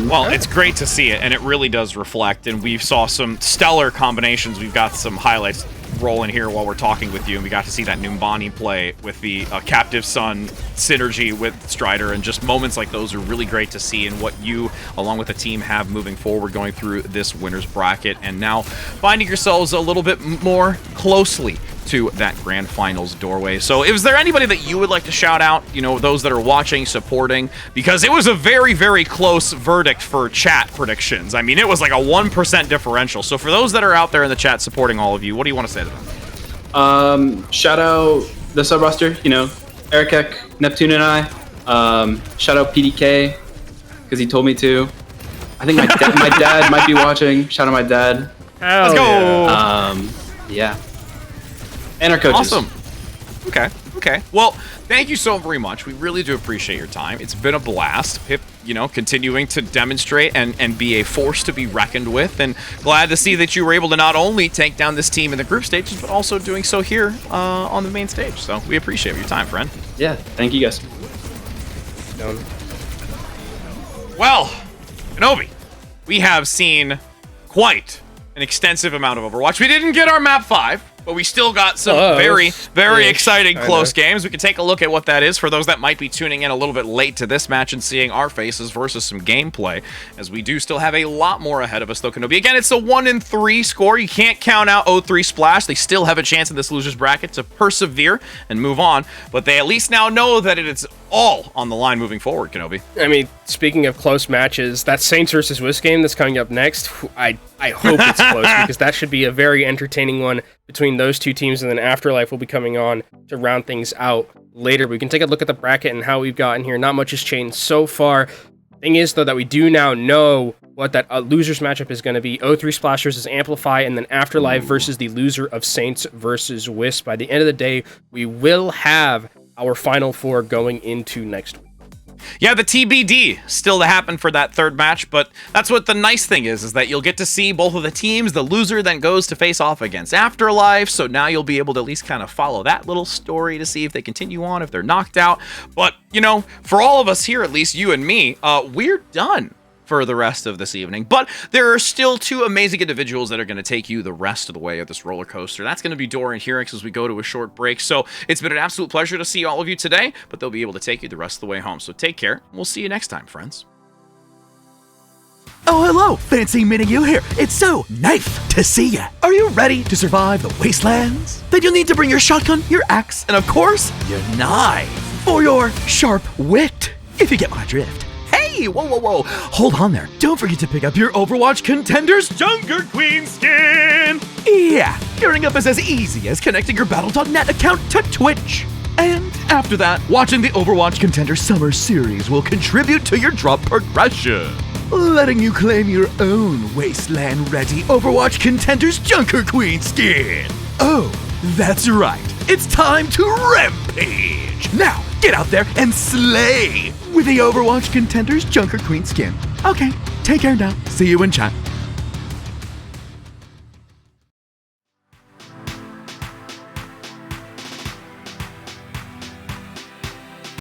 Well, it's great to see it, and it really does reflect, and we saw some stellar combinations. We've got some highlights rolling here while we're talking with you, and we got to see that Numbani play with the Captive Sun synergy with Strider, and just moments like those are really great to see, and what you, along with the team, have moving forward going through this winner's bracket, and now finding yourselves a little bit more closely to that grand finals doorway. So is there anybody that you would like to shout out, those that are watching, supporting? Because it was a very, very close verdict for chat predictions. I mean, it was like a 1% differential. So for those that are out there in the chat supporting all of you, what do you want to say to them? Shout out the sub roster, Erikek, Neptune, and I. Shout out PDK, because he told me to. I think my dad might be watching. Shout out my dad. Let's go! Yeah. And our coaches. Awesome. Okay. Well, thank you so very much. We really do appreciate your time. It's been a blast. Pip, continuing to demonstrate and be a force to be reckoned with. And glad to see that you were able to not only take down this team in the group stages, but also doing so here on the main stage. So we appreciate your time, friend. Yeah, thank you guys. Well, Kenobi, we have seen quite an extensive amount of Overwatch. We didn't get our map 5. But we still got some very exciting close games. We can take a look at what that is for those that might be tuning in a little bit late to this match and seeing our faces versus some gameplay, as we do still have a lot more ahead of us, though, Kenobi. Again, it's a 1-3 score. You can't count out O3 Splash. They still have a chance in this loser's bracket to persevere and move on, but they at least now know that it is all on the line moving forward, Kenobi. I mean, speaking of close matches, that Saints versus Wisp game that's coming up next, I hope it's close, because that should be a very entertaining one between those two teams, and then Afterlife will be coming on to round things out later. We can take a look at the bracket and how we've gotten here. Not much has changed so far. Thing is, though, that we do now know what that loser's matchup is going to be. O3 Splash versus Amplify, and then Afterlife versus the loser of Saints versus Wisp. By the end of the day, we will have our Final Four going into next week. Yeah, the TBD still to happen for that third match, but that's what the nice thing is that you'll get to see both of the teams. The loser then goes to face off against Afterlife, so now you'll be able to at least kind of follow that little story to see if they continue on, if they're knocked out. But, you know, for all of us here, at least you and me, we're done for the rest of this evening. But there are still two amazing individuals that are going to take you the rest of the way of this roller coaster. That's going to be Dora and Helix as we go to a short break. So it's been an absolute pleasure to see all of you today, but they'll be able to take you the rest of the way home. So take care. We'll see you next time, friends. Oh, hello, fancy meeting you here. It's so nice to see ya. Are you ready to survive the wastelands? Then you'll need to bring your shotgun, your axe, and of course, your knife for your sharp wit, if you get my drift. Hey, whoa. Hold on there. Don't forget to pick up your Overwatch Contenders Junker Queen skin. Yeah, gearing up is as easy as connecting your Battle.net account to Twitch. And after that, watching the Overwatch Contender Summer Series will contribute to your drop progression, letting you claim your own wasteland-ready Overwatch Contenders Junker Queen skin. Oh, that's right. It's time to rampage. Now, get out there and slay with the Overwatch Contenders Junker Queen skin. Okay, take care now. See you in chat.